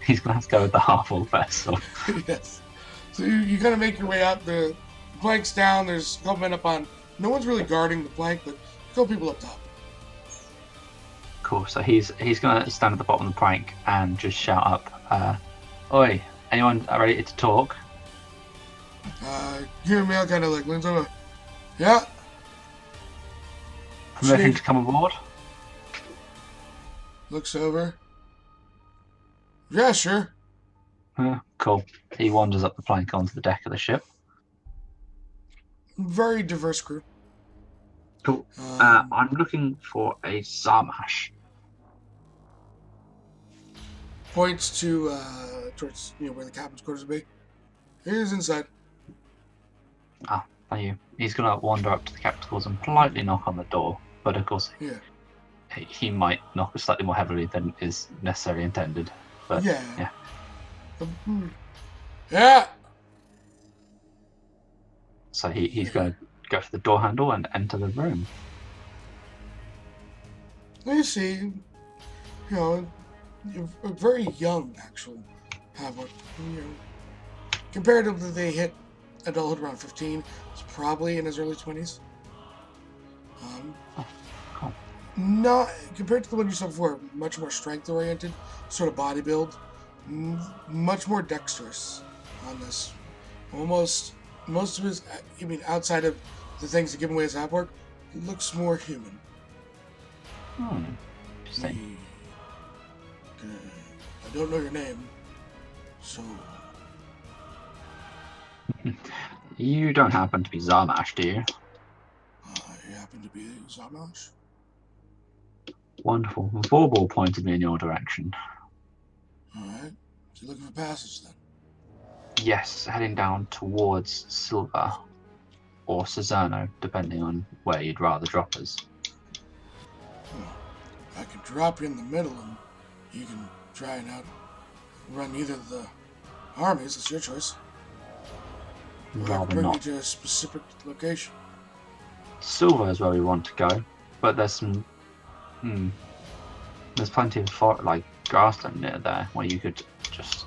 He's going to have to go with the half orc vessel. Yes. So you kind of make your way up. The plank's down. There's a couple men up on. No one's really guarding the plank, but a couple people up top. Cool. So he's going to stand at the bottom of the plank and just shout up, "Oi, anyone ready to talk?" Here, Mel kind of like leans over. Yeah. Permission to come aboard? Looks over. Yeah, sure. Cool. He wanders up the plank onto the deck of the ship. Very diverse crew. Cool. I'm looking for a Zarmash. Points to towards where the captain's quarters would be. He is inside. Ah, thank you. He's gonna wander up to the captain's quarters and politely knock on the door, but of course, he might knock slightly more heavily than is necessarily intended. But yeah. Yeah. So he's gonna go for the door handle and enter the room. You see, you're very young, actually. Comparatively, they hit adulthood around 15. He's probably in his early 20s. Cool. Not compared to the one you saw before, much more strength-oriented, sort of body build, much more dexterous on this. Almost most of his, outside of the things that give him away as half-orc, it looks more human. Interesting. I don't know your name, so... You don't happen to be Zarmash, do you? I happen to be Zarmash. Wonderful. Vorbal pointed me in your direction. Alright. So you're looking for passage then? Yes, heading down towards Silver or Cezerno, depending on where you'd rather drop us. I could drop you in the middle and you can try and outrun either of the armies. It's your choice. Or I can Rather bring you not. to a specific location. Silver is where we want to go, but there's some... There's plenty of grassland near there where you could just...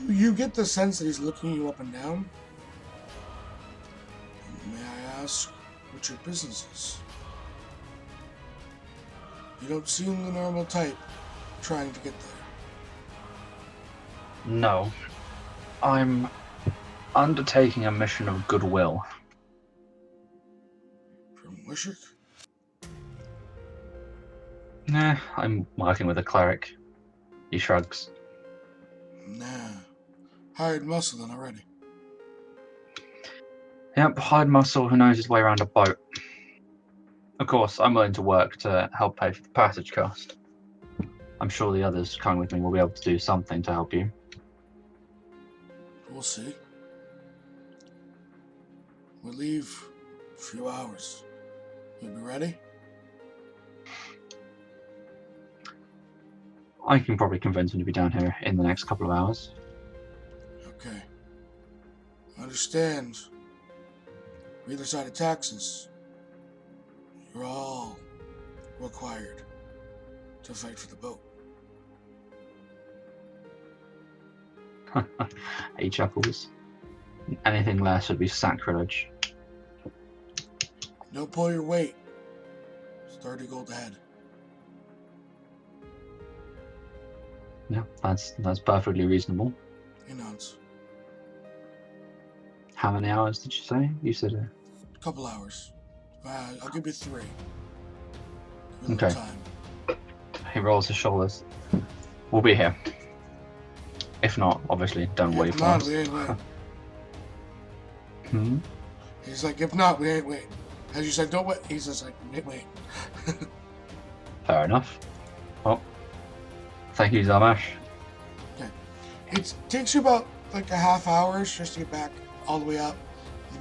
You get the sense that he's looking you up and down. May I ask what your business is. You don't seem the normal type trying to get there. No. I'm undertaking a mission of goodwill. From Wishick? Nah, I'm working with a cleric. He shrugs. Nah. Hired muscle then already. Yep, hired muscle who knows his way around a boat. Of course, I'm willing to work to help pay for the passage cost. I'm sure the others coming with me will be able to do something to help you. We'll see. We'll leave a few hours. You'll be ready? I can probably convince him to be down here in the next couple of hours. Okay. Understand. On either side of taxes, you're all required to fight for the boat. He chuckles. Anything less would be sacrilege. Don't pull your weight. It's 30 gold ahead. Yeah, that's perfectly reasonable. He nods. How many hours did you say? You said A couple hours. I'll give you 3. Give you a Okay. little time. He rolls his shoulders. We'll be here. If not, obviously, don't wait If for not, us. we ain't waiting. Hmm? He's like, if not, we ain't waiting. As you said, don't wait. He's just like, we ain't waiting. Fair enough. Well, thank you, Zamash. It takes you about like a half hour just to get back all the way up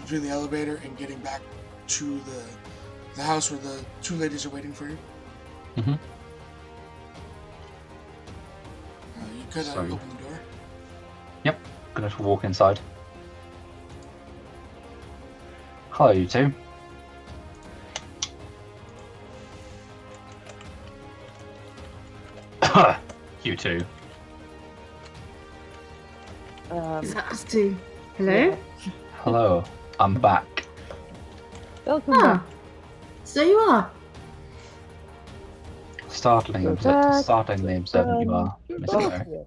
between the elevator and getting back to the house where the 2 ladies are waiting for you. Mm-hmm. You could Sorry. open the door. Yep, gonna walk inside. Hello, you two. You two. Is that us two? Hello? Yeah. Hello, I'm back. Welcome Ah, back. so you are. Startlingly observant you are, You're Miss both Claire. here.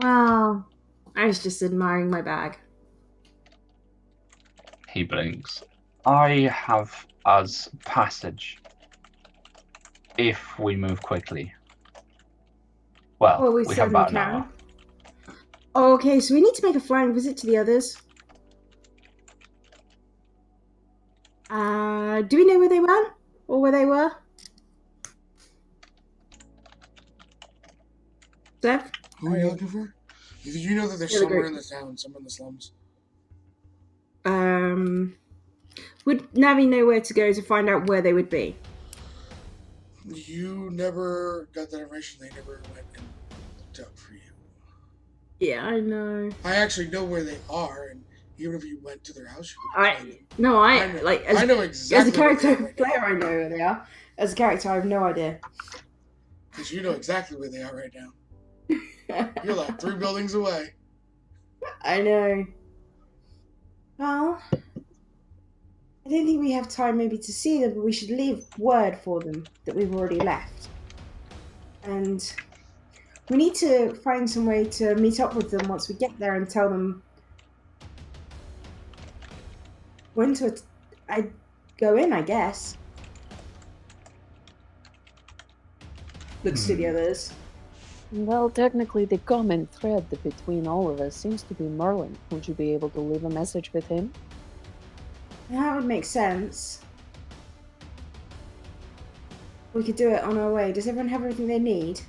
Wow. I was just admiring my bag. He blinks. I have us passage. If we move quickly. Well, Well, we we have certainly about an hour. can. Okay, so we need to make a flying visit to the others. Do we know where they went? Or where they were? Seth? Who are you looking for? You know that they're Yeah, the somewhere great- in the town, somewhere in the slums. Would Navi know where to go to find out where they would be? You never got that information. They never went and looked up for you. Yeah, I know. I actually know where they are, and even if you went to their house, you would find them. I know exactly. as a character where they are player, I know where they are. As a character, I have no idea. because you know exactly where they are right now. You're like 3 buildings away. I know. Well, I don't think we have time maybe to see them, but we should leave word for them that we've already left. And we need to find some way to meet up with them once we get there and tell them when to go in, I guess. Looks to the others. Well, technically, the common thread between all of us seems to be Merlin. Would you be able to leave a message with him? That would make sense. We could do it on our way. Does everyone have everything they need?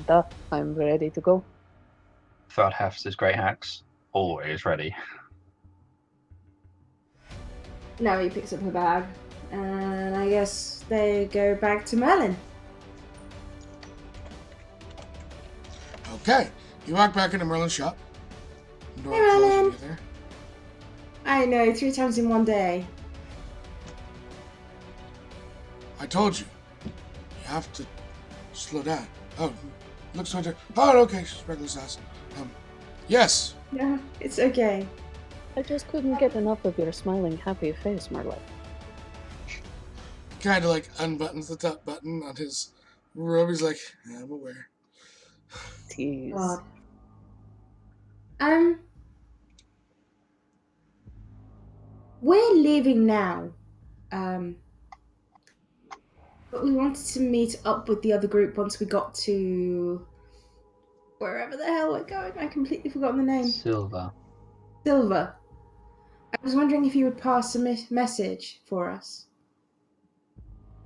Duh, I'm ready to go. Third Hef's great axe, always ready. Now he picks up her bag, and I guess they go back to Merlin. Okay, you walk back into Merlin's shop. The door Hey, closes when Merlin. you get there. I know, 3 times in one day. I told you. You have to slow down. Oh, looks like oh, okay, she's regular size. Yes. No, it's okay. I just couldn't get enough of your smiling, happy face, Marla. Kind of like unbuttons the top button on his robe. He's like, I'm aware. Tease. God. We're leaving now. But we wanted to meet up with the other group once we got to wherever the hell we're going. I completely forgotten the name. Silver. Silver. I was wondering if you would pass a message for us.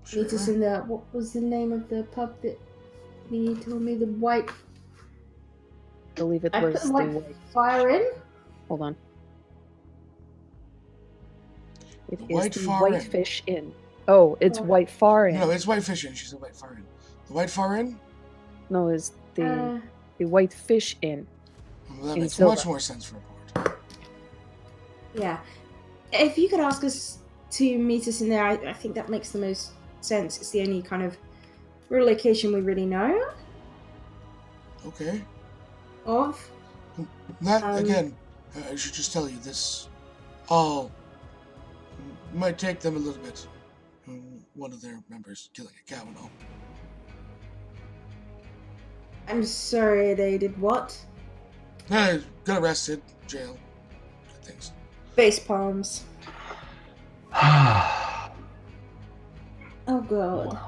Sure. Meet us in the. What was the name of the pub that he told me? The White. I believe it I was put the the White Fire in. Hold on. It The is White the Far Inn. Whitefish Inn. Oh, it's Oh. White Far Inn. No, it's Whitefish Inn. She said White Far Inn. The White Far Inn? No, it's the Whitefish Inn. Well, that In makes Silver. much more sense for a port. Yeah. If you could ask us to meet us in there, I think that makes the most sense. It's the only kind of real location we really know Okay. of. That, again, I should just tell you, this all might take them a little bit. One of their members killing a cow and all. I'm sorry, they did what? Got arrested, jail, good things. Face palms. Oh god.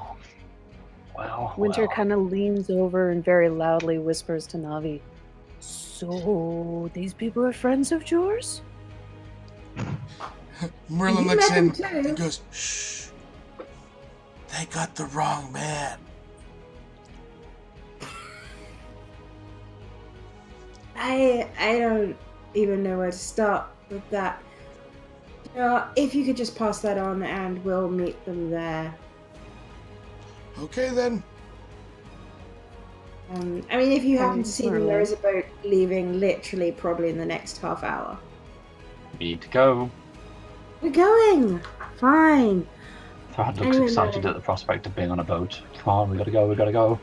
Well. Winter kind of leans over and very loudly whispers to Navi, "So, these people are friends of yours?" Merlin You looks met in them too. and goes, shh. They got the wrong man. I don't even know where to start with that. If you could just pass that on and we'll meet them there. Okay then. I mean, if you happen to Thanks, see them, Merlin. there is a boat leaving literally probably in the next half hour. Need to go. We're going! Fine. Thad looks Anyway, excited Merlin. at the prospect of being on a boat. Come on, we gotta go, we gotta go.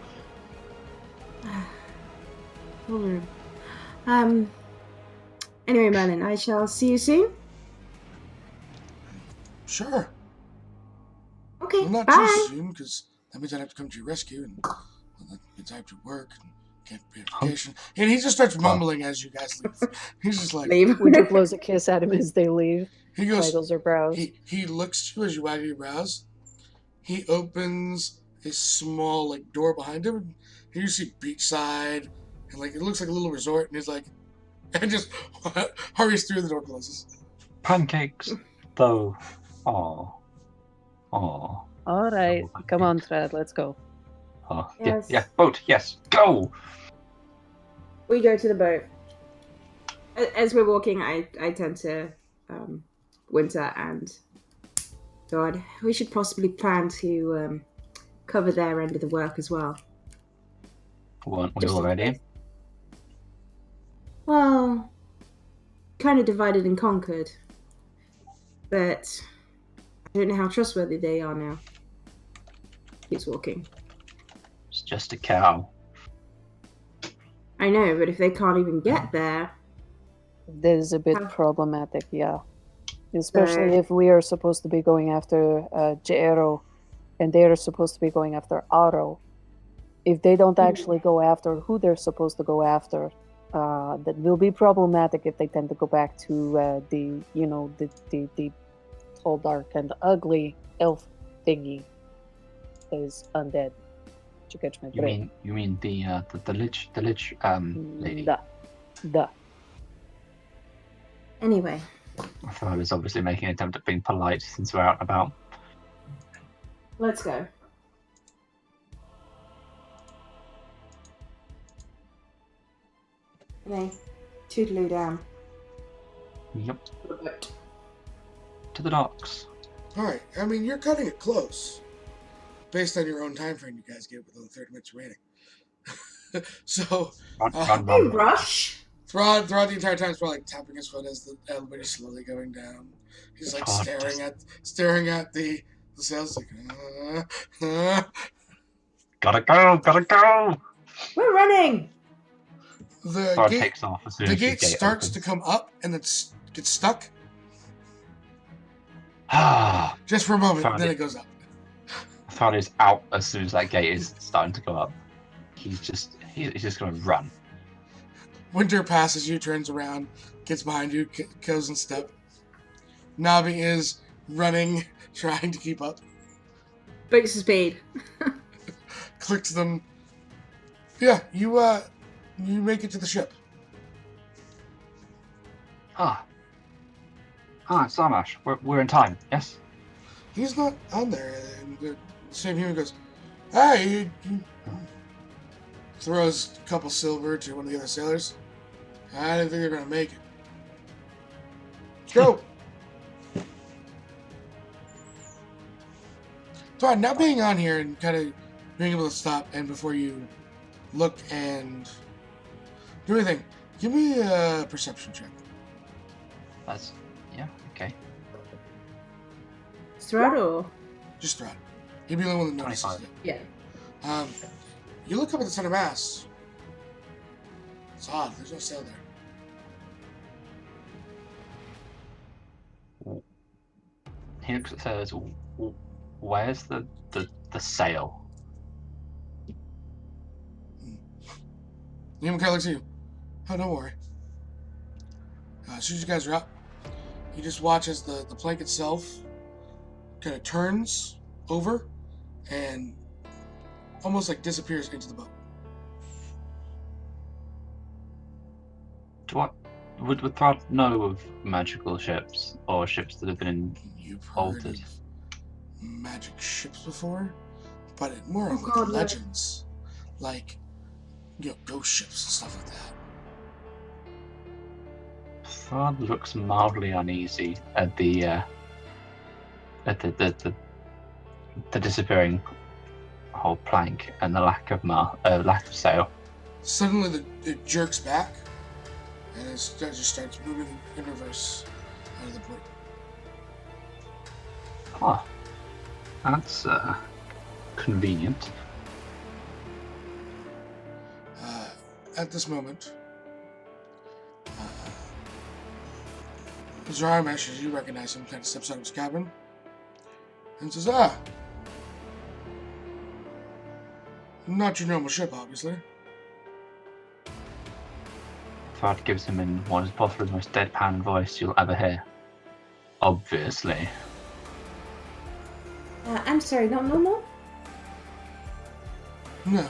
Anyway, Merlin, I shall see you soon. Sure. Okay, Well, not bye. too soon, because that means I'd have to come to your rescue, and that means I have to work and can't be on vacation. And he just starts mumbling as you guys leave. He's just like, Leave. Winter blows a kiss at him as they leave. he goes, Waggles her brows. he looks to you as you waggle your brows. He opens a small like door behind him. And here you see beachside, and like it looks like a little resort. And he's like, and just hurries through. The door closes. Pancakes, though. Aw. All right, Oh, come on, Thread, let's go. Oh, Yes. yeah, boat, yes, go! We go to the boat. As we're walking, I turn to Winter and God, we should possibly plan to cover their end of the work as well. Weren't we Just in already? case. Well, kind of divided and conquered, but I don't know how trustworthy they are now. Keeps walking. It's just a cow. I know, but if they can't even get there, That is a bit How- problematic, yeah. Especially if we are supposed to be going after Jaero, and they are supposed to be going after Aro. If they don't actually go after who they're supposed to go after, that will be problematic if they tend to go back to the tall, dark, and ugly elf thingy that is undead. Did you catch my drift? You mean the lich lady? The. anyway. I thought I was obviously making an attempt at being polite since we're out and about. Let's go. And they toodaloo down. Yep, to the boat. to the docks. All right. I mean, you're cutting it close, based on your own time frame you guys get with only 30 minutes remaining. So Run. No rush. throughout the entire time, he's probably like tapping his foot as the elevator's slowly going down. He's like God, staring at the sails, like. Gotta go! We're running. The Thad gate takes off as soon the as the gate gate starts opens. to come up, and then gets stuck Ah, just for a moment, Found then it. it goes up. Thad is out as soon as that gate is starting to go up. He's just going to run. Winter passes you, turns around, gets behind you, goes in step. Navi is running, trying to keep up. Boots of speed. Clicks them. Yeah, you make it to the ship. Samash, we're in time. Yes. He's not on there. And the same human goes, "Hey!" He throws a couple silver to one of the other sailors. I didn't think they were gonna make it. Let's go. So now being on here and kind of being able to stop, and before you look and do anything, give me a perception check. Okay. Strad or? Just throw it. You'd be the only one that notices 25. it. Yeah. You look up at the center mass. It's odd. There's no sail there. He looks at says, "Where's the sail?" Human kind of looks at you. Oh, don't worry. As soon as you guys are up, you just watch as the plank itself kind of turns over and almost like disappears into the boat. Would Throd know of magical ships or ships that have been You've heard altered? of magic ships before, but more Oh, of like God, no. legends, like ghost ships and stuff like that. Throd looks mildly uneasy at the disappearing whole plank and the lack of sail. Suddenly, it jerks back, and it just starts moving in reverse out of the port. Huh. That's convenient. At this moment, Zaramesh, as you recognize him, kind of steps out of his cabin and says, not your normal ship, obviously. Throd gives him in what is possibly the most deadpan voice you'll ever hear. Obviously. I'm sorry, not normal? No.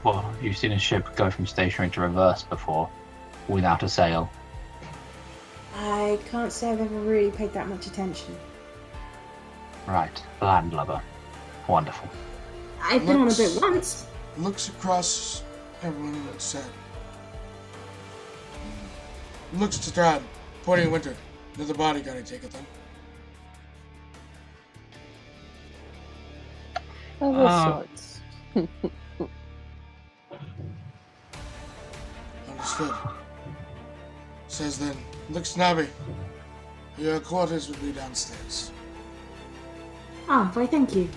Well, you've seen a ship go from stationary to reverse before, without a sail. I can't say I've ever really paid that much attention. Right, landlubber. Wonderful. I've been on a boat once. Looks across everyone and said, looks to Strad, pointing at Winter. Another bodyguard, I take it then. Of all sorts. Understood. Says then, looks Navi. Your quarters will be downstairs. Ah, why thank you.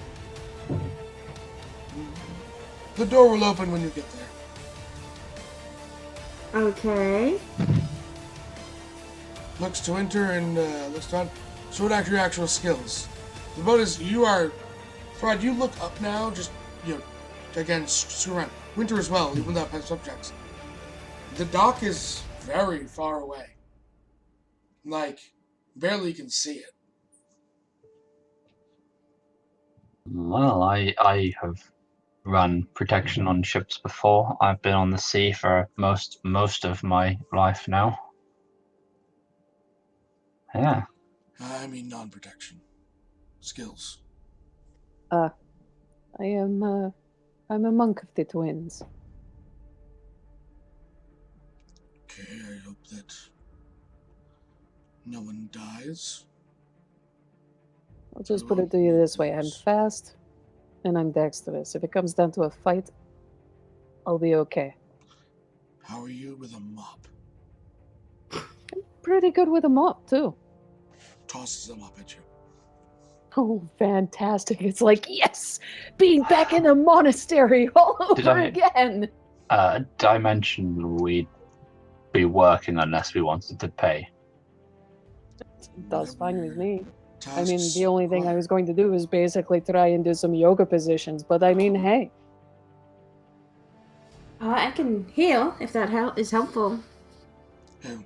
The door will open when you get there. Okay. Looks to Winter and looks to so what are your actual skills? The boat is, you are, Fred, you look up now, just, again, screw around. Winter as well, even without pet subjects. The dock is very far away. Like, barely can see it. Well, I have run protection on ships before. I've been on the sea for most of my life now. Yeah. I mean non-protection. Skills. I'm a monk of the twins. Okay, I hope that no one dies. I'll just put it to you this way. I'm fast and I'm dexterous. If it comes down to a fight, I'll be okay. How are you with a mop? Pretty good with a mop, too. Tosses a mop at you. Oh, fantastic. It's like, yes! Being back in the monastery all over again! Did I mention we'd be working unless we wanted to pay? That's fine with me. I Tasks mean, the only thing I required. was going to do is basically try and do some yoga positions, but I mean, hey, I can heal if that is helpful. Who?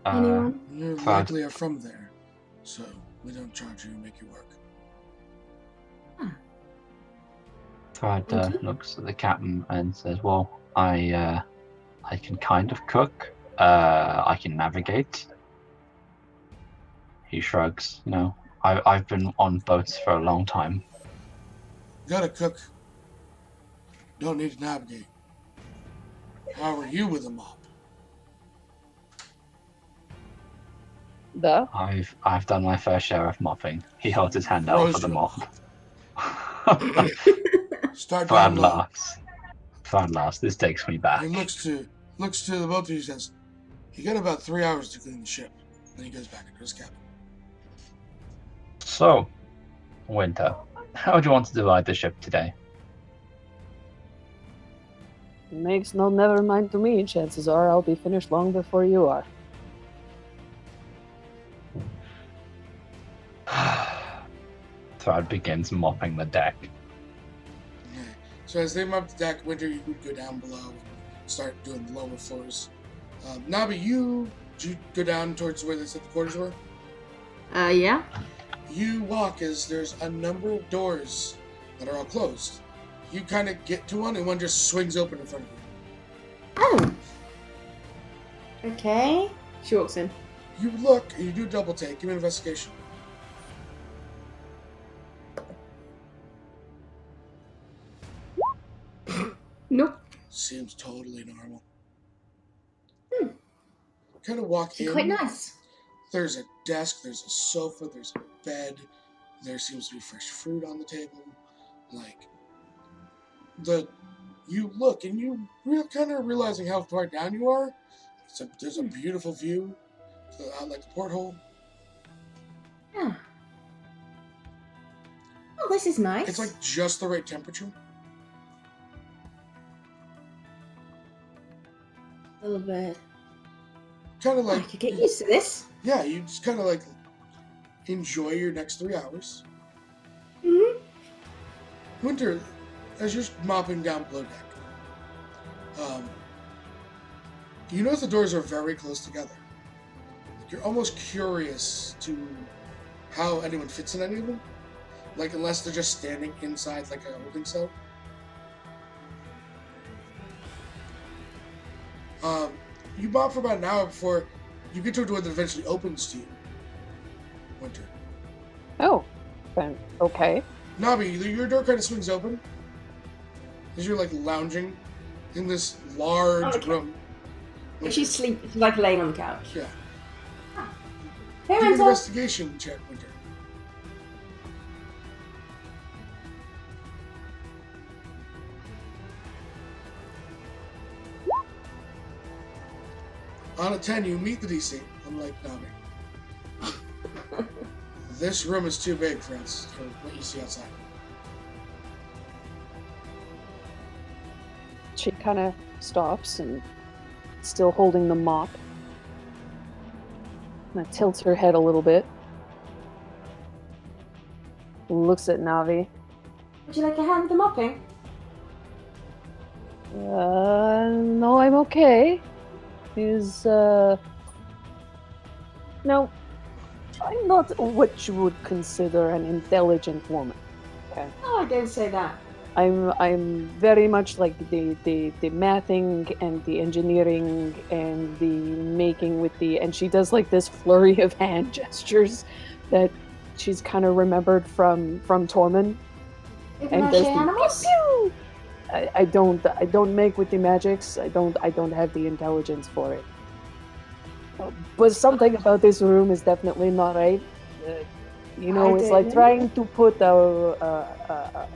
Anyone? You Thud. likely are from there, so we don't charge you and make you work. Thread Thank you. looks at the captain and says, "Well, I can kind of cook. I can navigate." He shrugs. You know, I've been on boats for a long time. Gotta cook. Don't need to navigate. How are you with a mop? the I've done my fair share of mopping. He holds his hand out Throws for the you a mop. Start Thread down low. laughs. Thread laughs. This takes me He back. looks to the both of you and says, "You got about 3 hours to clean the ship." Then he goes back into his cabin. So, Winter, how do you want to divide the ship today? makes no never mind to me. Chances are I'll be finished long before you are. Thread begins mopping the deck. Okay. So as they mop the deck, Winter, you would go down below and start doing the lower floors. Nabi, did you go down towards where they said the quarters were? Yeah. You walk as there's a number of doors that are all closed. You kind of get to one, and one just swings open in front of you. Oh. Okay. She walks in. You look, and you do a double take. Give me an investigation. Nope. Seems totally normal. Kind of walk in. Quite nice. There's a desk, there's a sofa, there's a bed. There seems to be fresh fruit on the table. You look, and you kind of realizing how far down you are. There's a beautiful view out like the porthole. Yeah. Oh, this is nice. It's like just the right temperature. a little bit. Kind of I like could get used to this. yeah, you just kind of like enjoy your next 3 hours. Mm-hmm. Winter, as you're mopping down below deck, you notice the doors are very close together. Like you're almost curious to how anyone fits in any of them. Like unless they're just standing inside like a holding cell. You mop for about an hour before you get to a door that eventually opens to you. Winter. Oh, then okay. Nabi, your door kind of swings open as you're like lounging in this large Okay. room. She's like laying on the couch. Yeah. Hey, Give an Winter. investigation check, Winter. On a 10, you meet the DC, unlike Nabi. This room is too big for what you see outside. She kind of stops and, still holding the mop, kind of tilts her head a little bit. Looks at Navi. Would you like a hand with the mopping? No, I'm okay. No, I'm not what you would consider an intelligent woman. Okay. Oh, I don't say that. I'm very much like the mathing and the engineering and the making with and she does like this flurry of hand gestures that she's kind of remembered from Tormund. And does animals? Pew, pew! I don't make with the magics. I don't have the intelligence for it. But something about this room is definitely not right. It's like trying to put a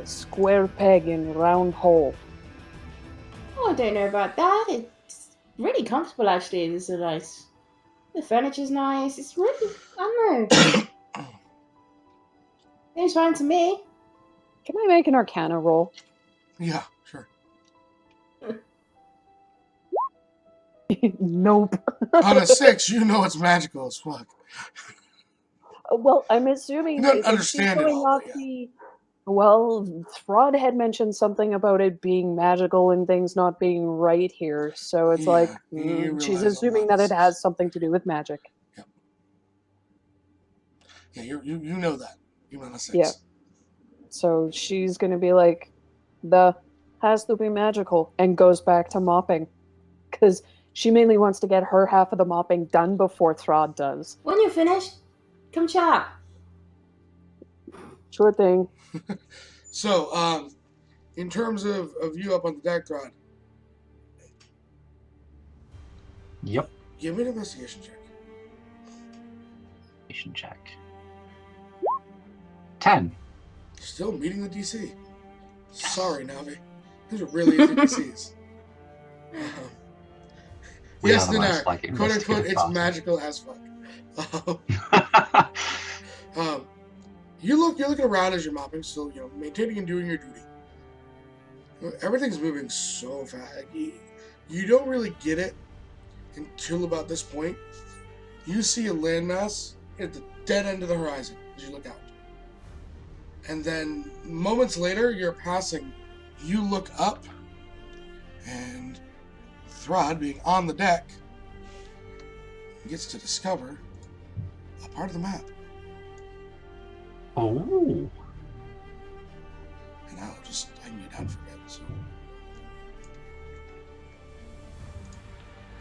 square peg in a round hole. Oh, I don't know about that. It's really comfortable, actually. It's so nice. The furniture's nice. It's really, I don't know. Seems fine to me. Can I make an Arcana roll? Yeah, sure. Nope. On a 6, you know it's magical as fuck. Well, I'm assuming You don't if she's understand it going all, off but yeah. the. Well, Throd had mentioned something about it being magical and things not being right here, so it's like you she's realize a assuming lot that of it has something to do with magic. Yep. Yeah, you know that. Even on a 6. Yeah. So she's gonna be like, the has to be magical, and goes back to mopping, because she mainly wants to get her half of the mopping done before Throd does. When you're finished, come chat. Sure thing. So, in terms of you up on the deck, Rod, Yep. give me an investigation check. Investigation check. 10. Still meeting the DC. Sorry, Navi. These are really easy DCs. We Yes, have a nice, Dinar. like, Quote unquote, investigative it's party. magical as fuck. You're looking around as you're mopping, still, maintaining and doing your duty. Everything's moving so fast. Like, you don't really get it until about this point. You see a landmass at the dead end of the horizon as you look out. And then moments later, you're passing. You look up, and Throd, being on the deck, gets to discover a part of the map. Oh. And I can get down for a bit. So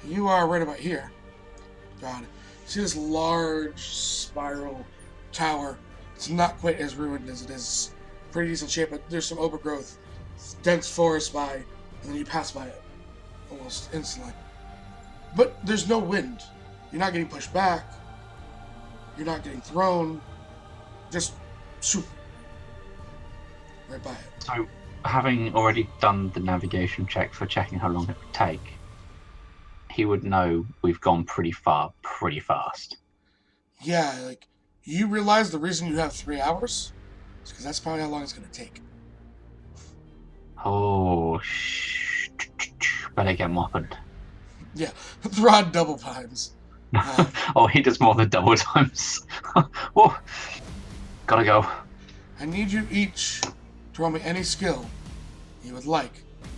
you are right about here. God, you see this large spiral tower. It's not quite as ruined as it is. Pretty decent shape, but there's some overgrowth, dense forest by, and then you pass by it almost instantly. But there's no wind. You're not getting pushed back. You're not getting thrown. Just shoot right by it. So, having already done the navigation check for checking how long it would take, he would know we've gone pretty far, pretty fast. Yeah, like, you realize the reason you have 3 hours is because that's probably how long it's going to take. Oh, better get mopping. Yeah, Throd double times. Oh, he does more than double times. Oh, gotta go. I need you each to roll me any skill you would like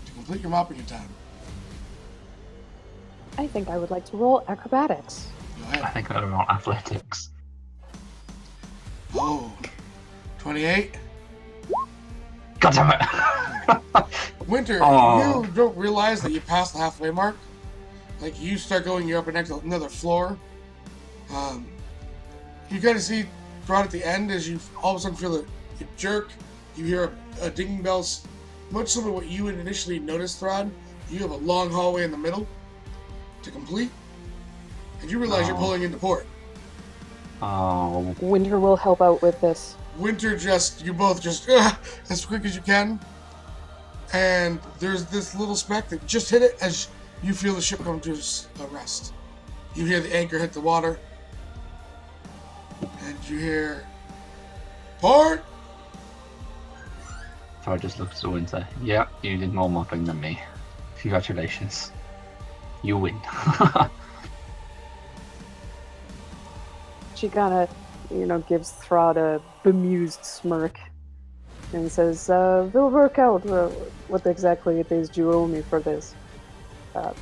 to complete your mopping time. I think I would like to roll acrobatics. Go I ahead. think I'm on athletics. Oh, 28. God damn it! Winter, Oh. you don't realize that you passed the halfway mark. Like, you start going, you're up next to another floor. You kind of see Throd at the end as you all of a sudden feel a jerk. You hear a dinging bells. Much similar to what you had initially noticed, Throd. You have a long hallway in the middle to complete. And you realize you're pulling into port. Oh, Winter will help out with this. Winter you both just as quick as you can. And there's this little speck that just hit it as you feel the ship come to a rest. You hear the anchor hit the water. And you hear, port! so I just looked at the winter. Yeah, you did more mopping than me. Congratulations. You win. She kind of, gives Throd a bemused smirk and says, we'll work out what exactly it is you owe me for this.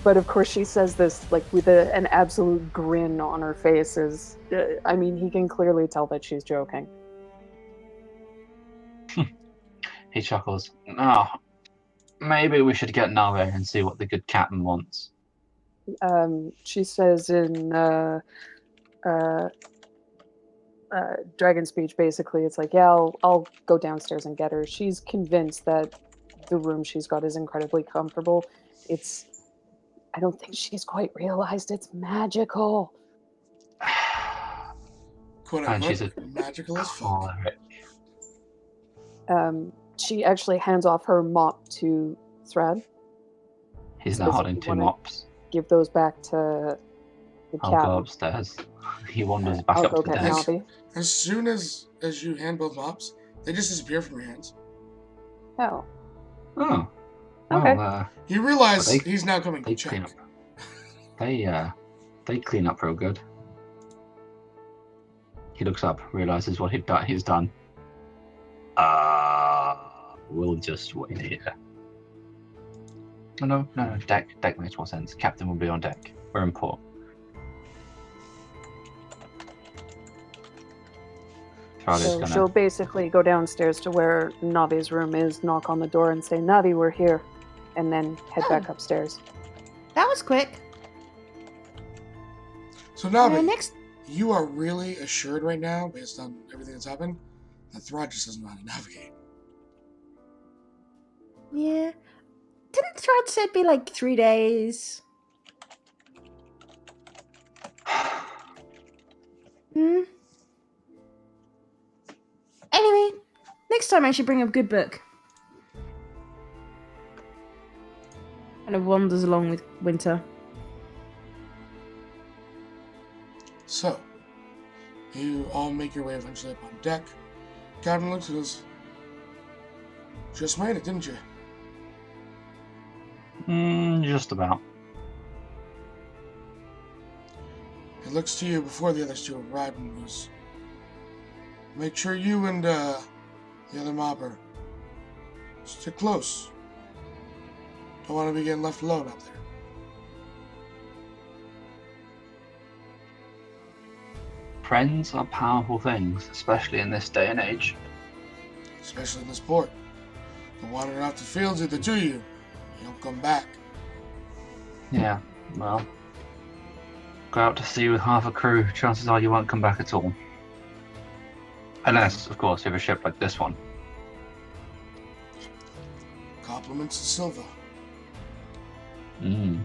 But of course she says this like with an absolute grin on her face. He can clearly tell that she's joking. He chuckles. Oh, maybe we should get Nave and see what the good captain wants. She says in dragon speech, basically, it's like, yeah, I'll go downstairs and get her. She's convinced that the room she's got is incredibly comfortable. I don't think she's quite realized it's magical. Quote And she's unquote, magical as fuck. choleric. She actually hands off her mop to Thrad. He's Says now if holding you 2 wanna mops. Give those back to the I'll go captain. upstairs. He wanders back I'll up go to the get desk. Navi. As soon as you hand both mops, they just disappear from your hands. Oh. Oh. Okay. Well, You realize But they- he's now coming to they clean check. up. They They clean up real good. He looks up, realizes what he's done. We'll just wait here. No, deck. Deck makes more sense. Captain will be on deck. We're in port. So she'll basically go downstairs to where Navi's room is, knock on the door and say, Navi, we're here. And then head back upstairs. That was quick. So Navi, Next. you are really assured right now, based on everything that's happened, that Throd just doesn't know how to navigate. Yeah. Didn't Throd say it'd be like 3 days? Anyway, next time I should bring a good book. Kind of wanders along with Winter. So, you all make your way eventually up on deck. Captain looks at us. Just made it, didn't you? Just about. He looks to you before the others two arrive and goes, make sure you and the other mobber stick close. Don't want to be getting left alone out there. Friends are powerful things, especially in this day and age. Especially in this port. But wandering off the fields either to you don't come back. Yeah, well, go out to sea with half a crew, chances are you won't come back at all. Unless, of course, you have a ship like this one. Compliments to Silva. Mm.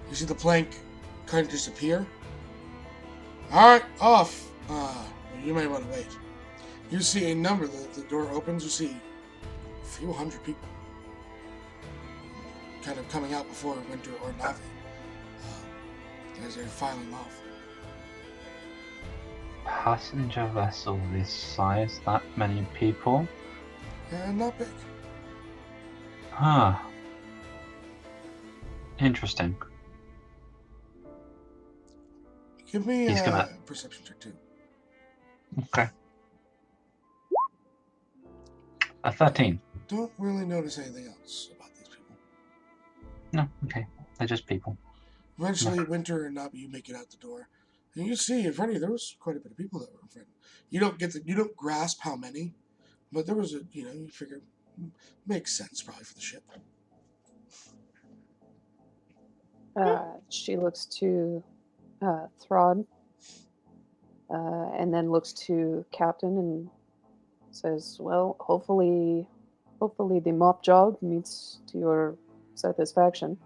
You see the plank kind of disappear? Alright, off. You may want to wait. You see a number, the door opens, you see a few hundred people kind of coming out before Winter or Navi as they're filing off. Passenger vessel this size, that many people? Not big. Huh. Interesting. Give me He's a gonna- perception check too. Okay. A 13. Don't really notice anything else about these people. No, okay. They're just people. Eventually, Winter and Navi, you make it out the door, and you see in front of you there was quite a bit of people that were in front. You don't grasp how many, but there was you figure makes sense probably for the ship. She looks to Throd, and then looks to Captain and says, well, hopefully the mop job meets to your satisfaction.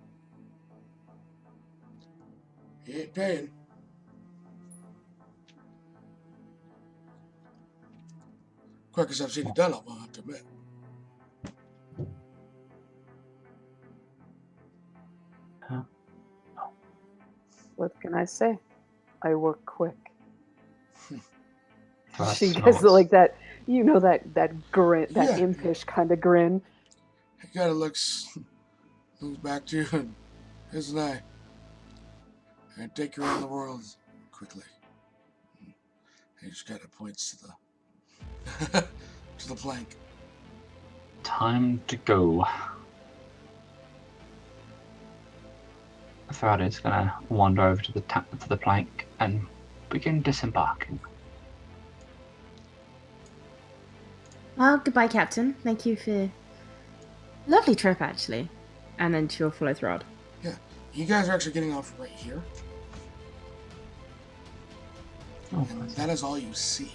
He ain't paying. Quickest I've seen it done, I'll have to admit. What can I say? I work quick. That's She gets nice. like that, that grin, that Yeah. impish kind of grin. He kind of looks back to you and isn't I? And take you around the world quickly. He just kind of points to the to the plank. Time to go. Throd is gonna wander over to the plank and begin disembarking. Well, goodbye, Captain. Thank you for lovely trip, actually. And then she'll follow Throd. Yeah, you guys are actually getting off right here, Oh, and that is all you see.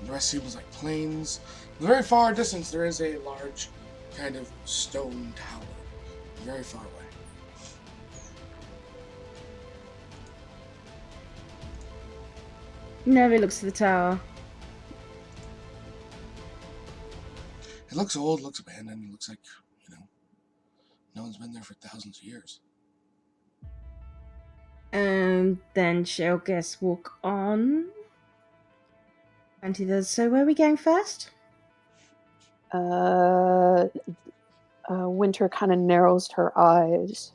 The rest seems like plains. In the very far distance, there is a large kind of stone tower, very far away. Never looks to the tower. It looks old, looks abandoned. It looks like no one's been there for thousands of years. And then she'll guess walk on. So where are we going first? Winter kind of narrows her eyes,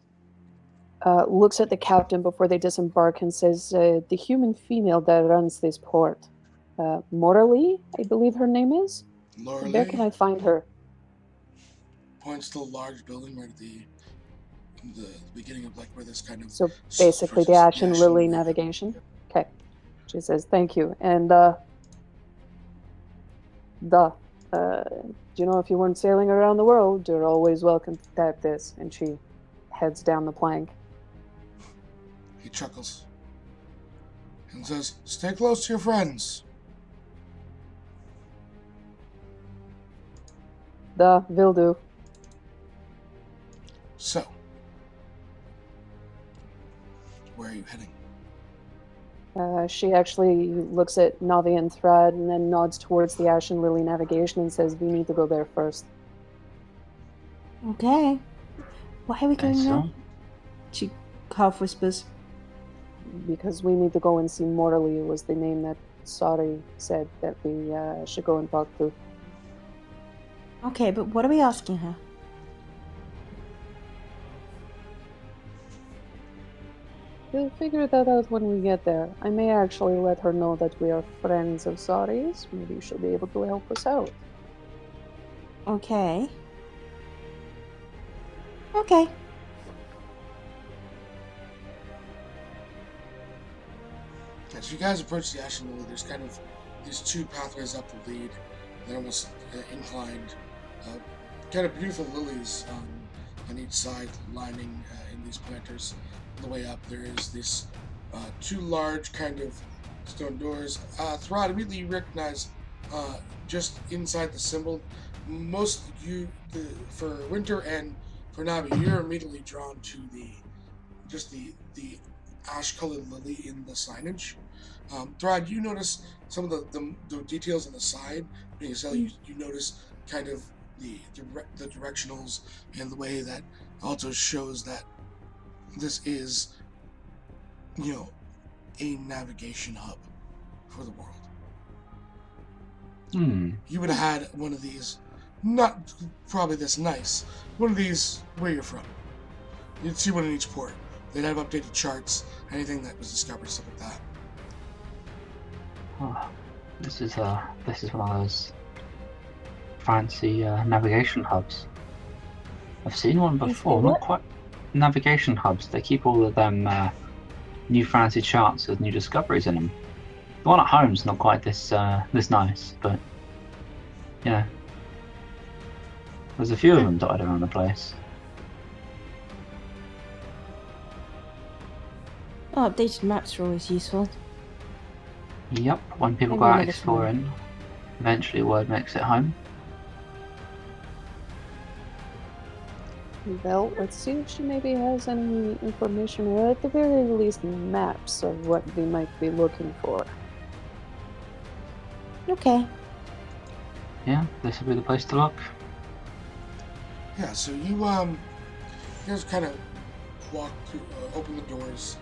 looks at the captain before they disembark and says, the human female that runs this port, Morley, I believe her name is? Laura Where can I Lee find her? points to a large building right at the beginning of like where this kind of So basically the Ashen Lily navigation. Yep. Okay. She says, thank you. And, do you know, if you weren't sailing around the world, you're always welcome to tap this. And she heads down the plank. He chuckles and says, "Stay close to your friends." Will do. So, where are you heading? She actually looks at Navi and Thrud and then nods towards the Ashen Lily navigation and says, we need to go there first. Okay. Why are we going there? So, She half whispers. Because we need to go and see Morley was the name that Sari said that we should go and talk to. Okay, but what are we asking her? We'll figure that out when we get there. I may actually let her know that we are friends of Sari's. Maybe she'll be able to help us out. Okay. Okay. As you guys approach the Ashen Lily, there's kind of these two pathways up the lead. They're almost inclined. Kind of beautiful lilies on each side, lining in these planters. On the way up, there is this two large kind of stone doors. Throd, immediately you recognize just inside the symbol. For Winter and for Navi, you're immediately drawn to the ash-colored lily in the signage. Throd, you notice some of the details on the side. You notice kind of the directionals and the way that also shows that this is, a navigation hub for the world. You would have had one of these, not probably this nice, one of these where you're from. You'd see one in each port. They'd have updated charts, anything that was discovered, stuff like that. Oh, this is one of those fancy navigation hubs. I've seen one before, not quite navigation hubs. They keep all of them new fancy charts with new discoveries in them. The one at home's not quite this nice, but yeah, there's a few of them dotted around the place. Oh, updated maps are always useful. Yep, when people Maybe go out another exploring, eventually word makes it home. Well, let's see if she maybe has any information, or at the very least maps of what we might be looking for. Okay. Yeah, this would be the place to look. Yeah, so you guys kind of walk through, open the doors.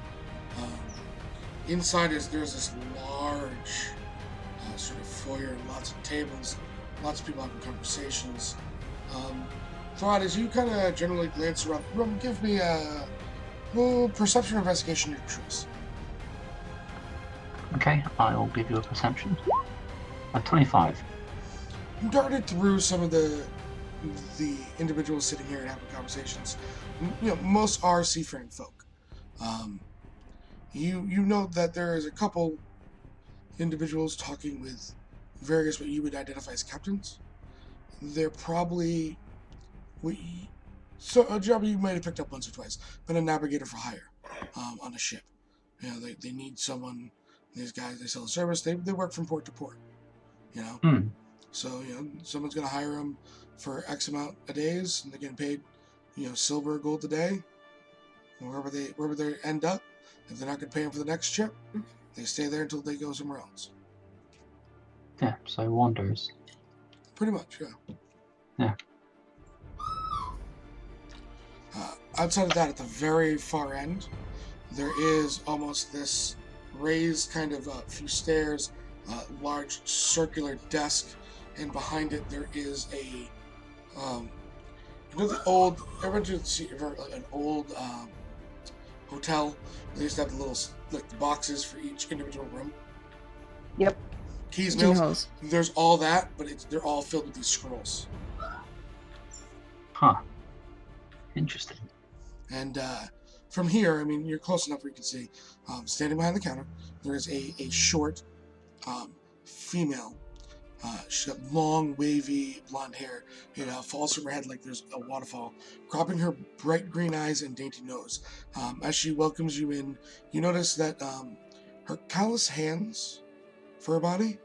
Inside there's this large sort of foyer and lots of tables, lots of people having conversations. Throd, as you kind of generally glance around the room, give me a perception or investigation, your choice. Okay, I will give you a perception. 25. You darted through some of the individuals sitting here and having conversations. Most are seafaring folk. You note that there is a couple individuals talking with various what you would identify as captains. They're probably a job you might have picked up once or twice, but a navigator for hire on a ship. They need someone. These guys, they sell a service. They work from port to port. So someone's gonna hire them for X amount of days, and they're getting paid, silver or gold a day, wherever they end up. If they're not gonna pay them for the next ship, they stay there until they go somewhere else. Yeah, so wanderers. Pretty much, yeah. Yeah. Outside of that, at the very far end, there is almost this raised kind of few stairs, large circular desk, and behind it there is You know the old, ever to see like an old hotel? They used to have the little like the boxes for each individual room. Yep. Keys Pigeon mills. holes. There's all that, but they're all filled with these scrolls. Huh. Interesting. And from here, I mean, you're close enough where you can see, standing behind the counter, there is a short female. She's got long, wavy blonde hair. It falls from her head like there's a waterfall, cropping her bright green eyes and dainty nose. As she welcomes you in, you notice that her callous hands for her body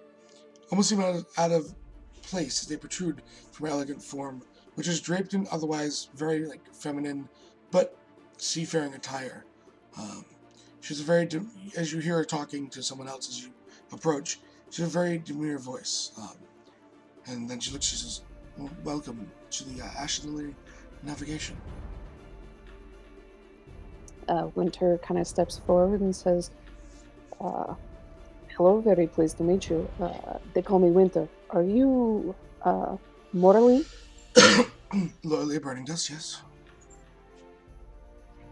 almost seem out of place as they protrude from her elegant form, which is draped in otherwise very like feminine but seafaring attire. She's a very, as you hear her talking to someone else as you approach, she has a very demure voice. And then she says, welcome to the Ashley Navigation. Winter kind of steps forward and says, hello, very pleased to meet you. They call me Winter. Are you, Morley? Loyally burning dust, yes.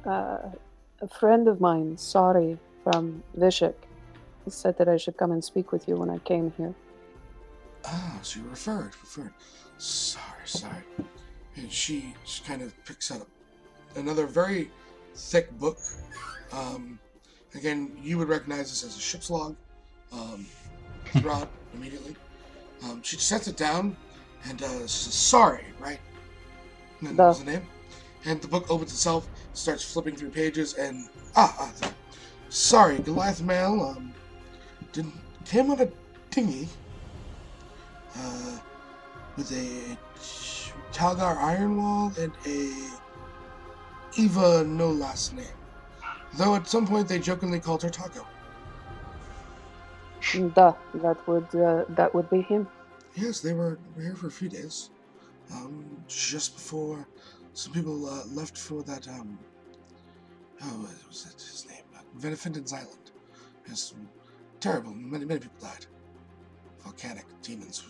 A friend of mine, Sari, from Vishik, said that I should come and speak with you when I came here. Ah, so you referred. Sorry. And she kind of picks up another very thick book. Again, you would recognize this as a ship's log. Throughout immediately. She sets it down and says, sorry, right? And then there's the name. And the book opens itself, starts flipping through pages, and sorry, Goliath Mail came on a dinghy with a Talgar iron wall and a Eva no last name. Though at some point they jokingly called her Taco. That would be him. Yes, they were here for a few days. Just before some people left for that, what was it, his name? Venefindin's Island. It's terrible. Many people died. Volcanic demons.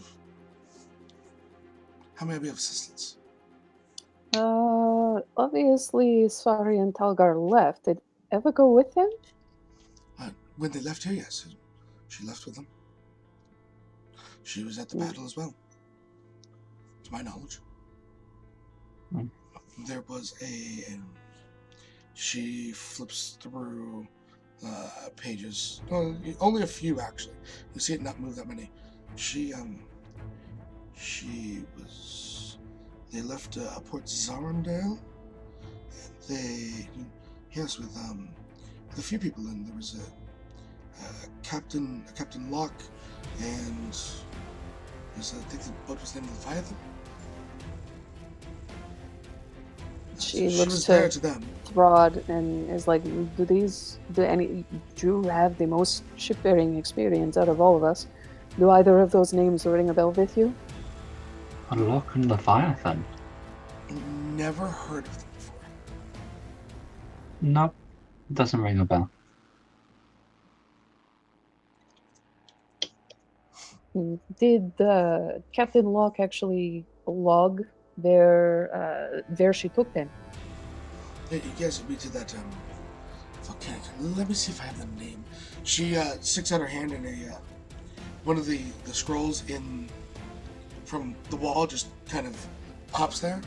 How may I be of assistance? Obviously, Sari and Talgar left. Did Eva go with him? When they left here, yes. She left with them. She was at the battle as well, to my knowledge. There was she flips through pages. Only a few, actually. You see it not move that many. They left Port Zarondale. With a few people in. There was a Captain Locke, and I think the boat was named Leviathan. She So looks was there to them. Throd and is like, do you have the most shipfaring experience out of all of us? Do either of those names ring a bell with you? Locke and Leviathan? Never heard of them before. Nope. Doesn't ring a bell. Did Captain Locke actually log where she took them? Yes, it'd be to that volcanic. Let me see if I have the name. She sticks out her hand and one of the scrolls from the wall just kind of pops there.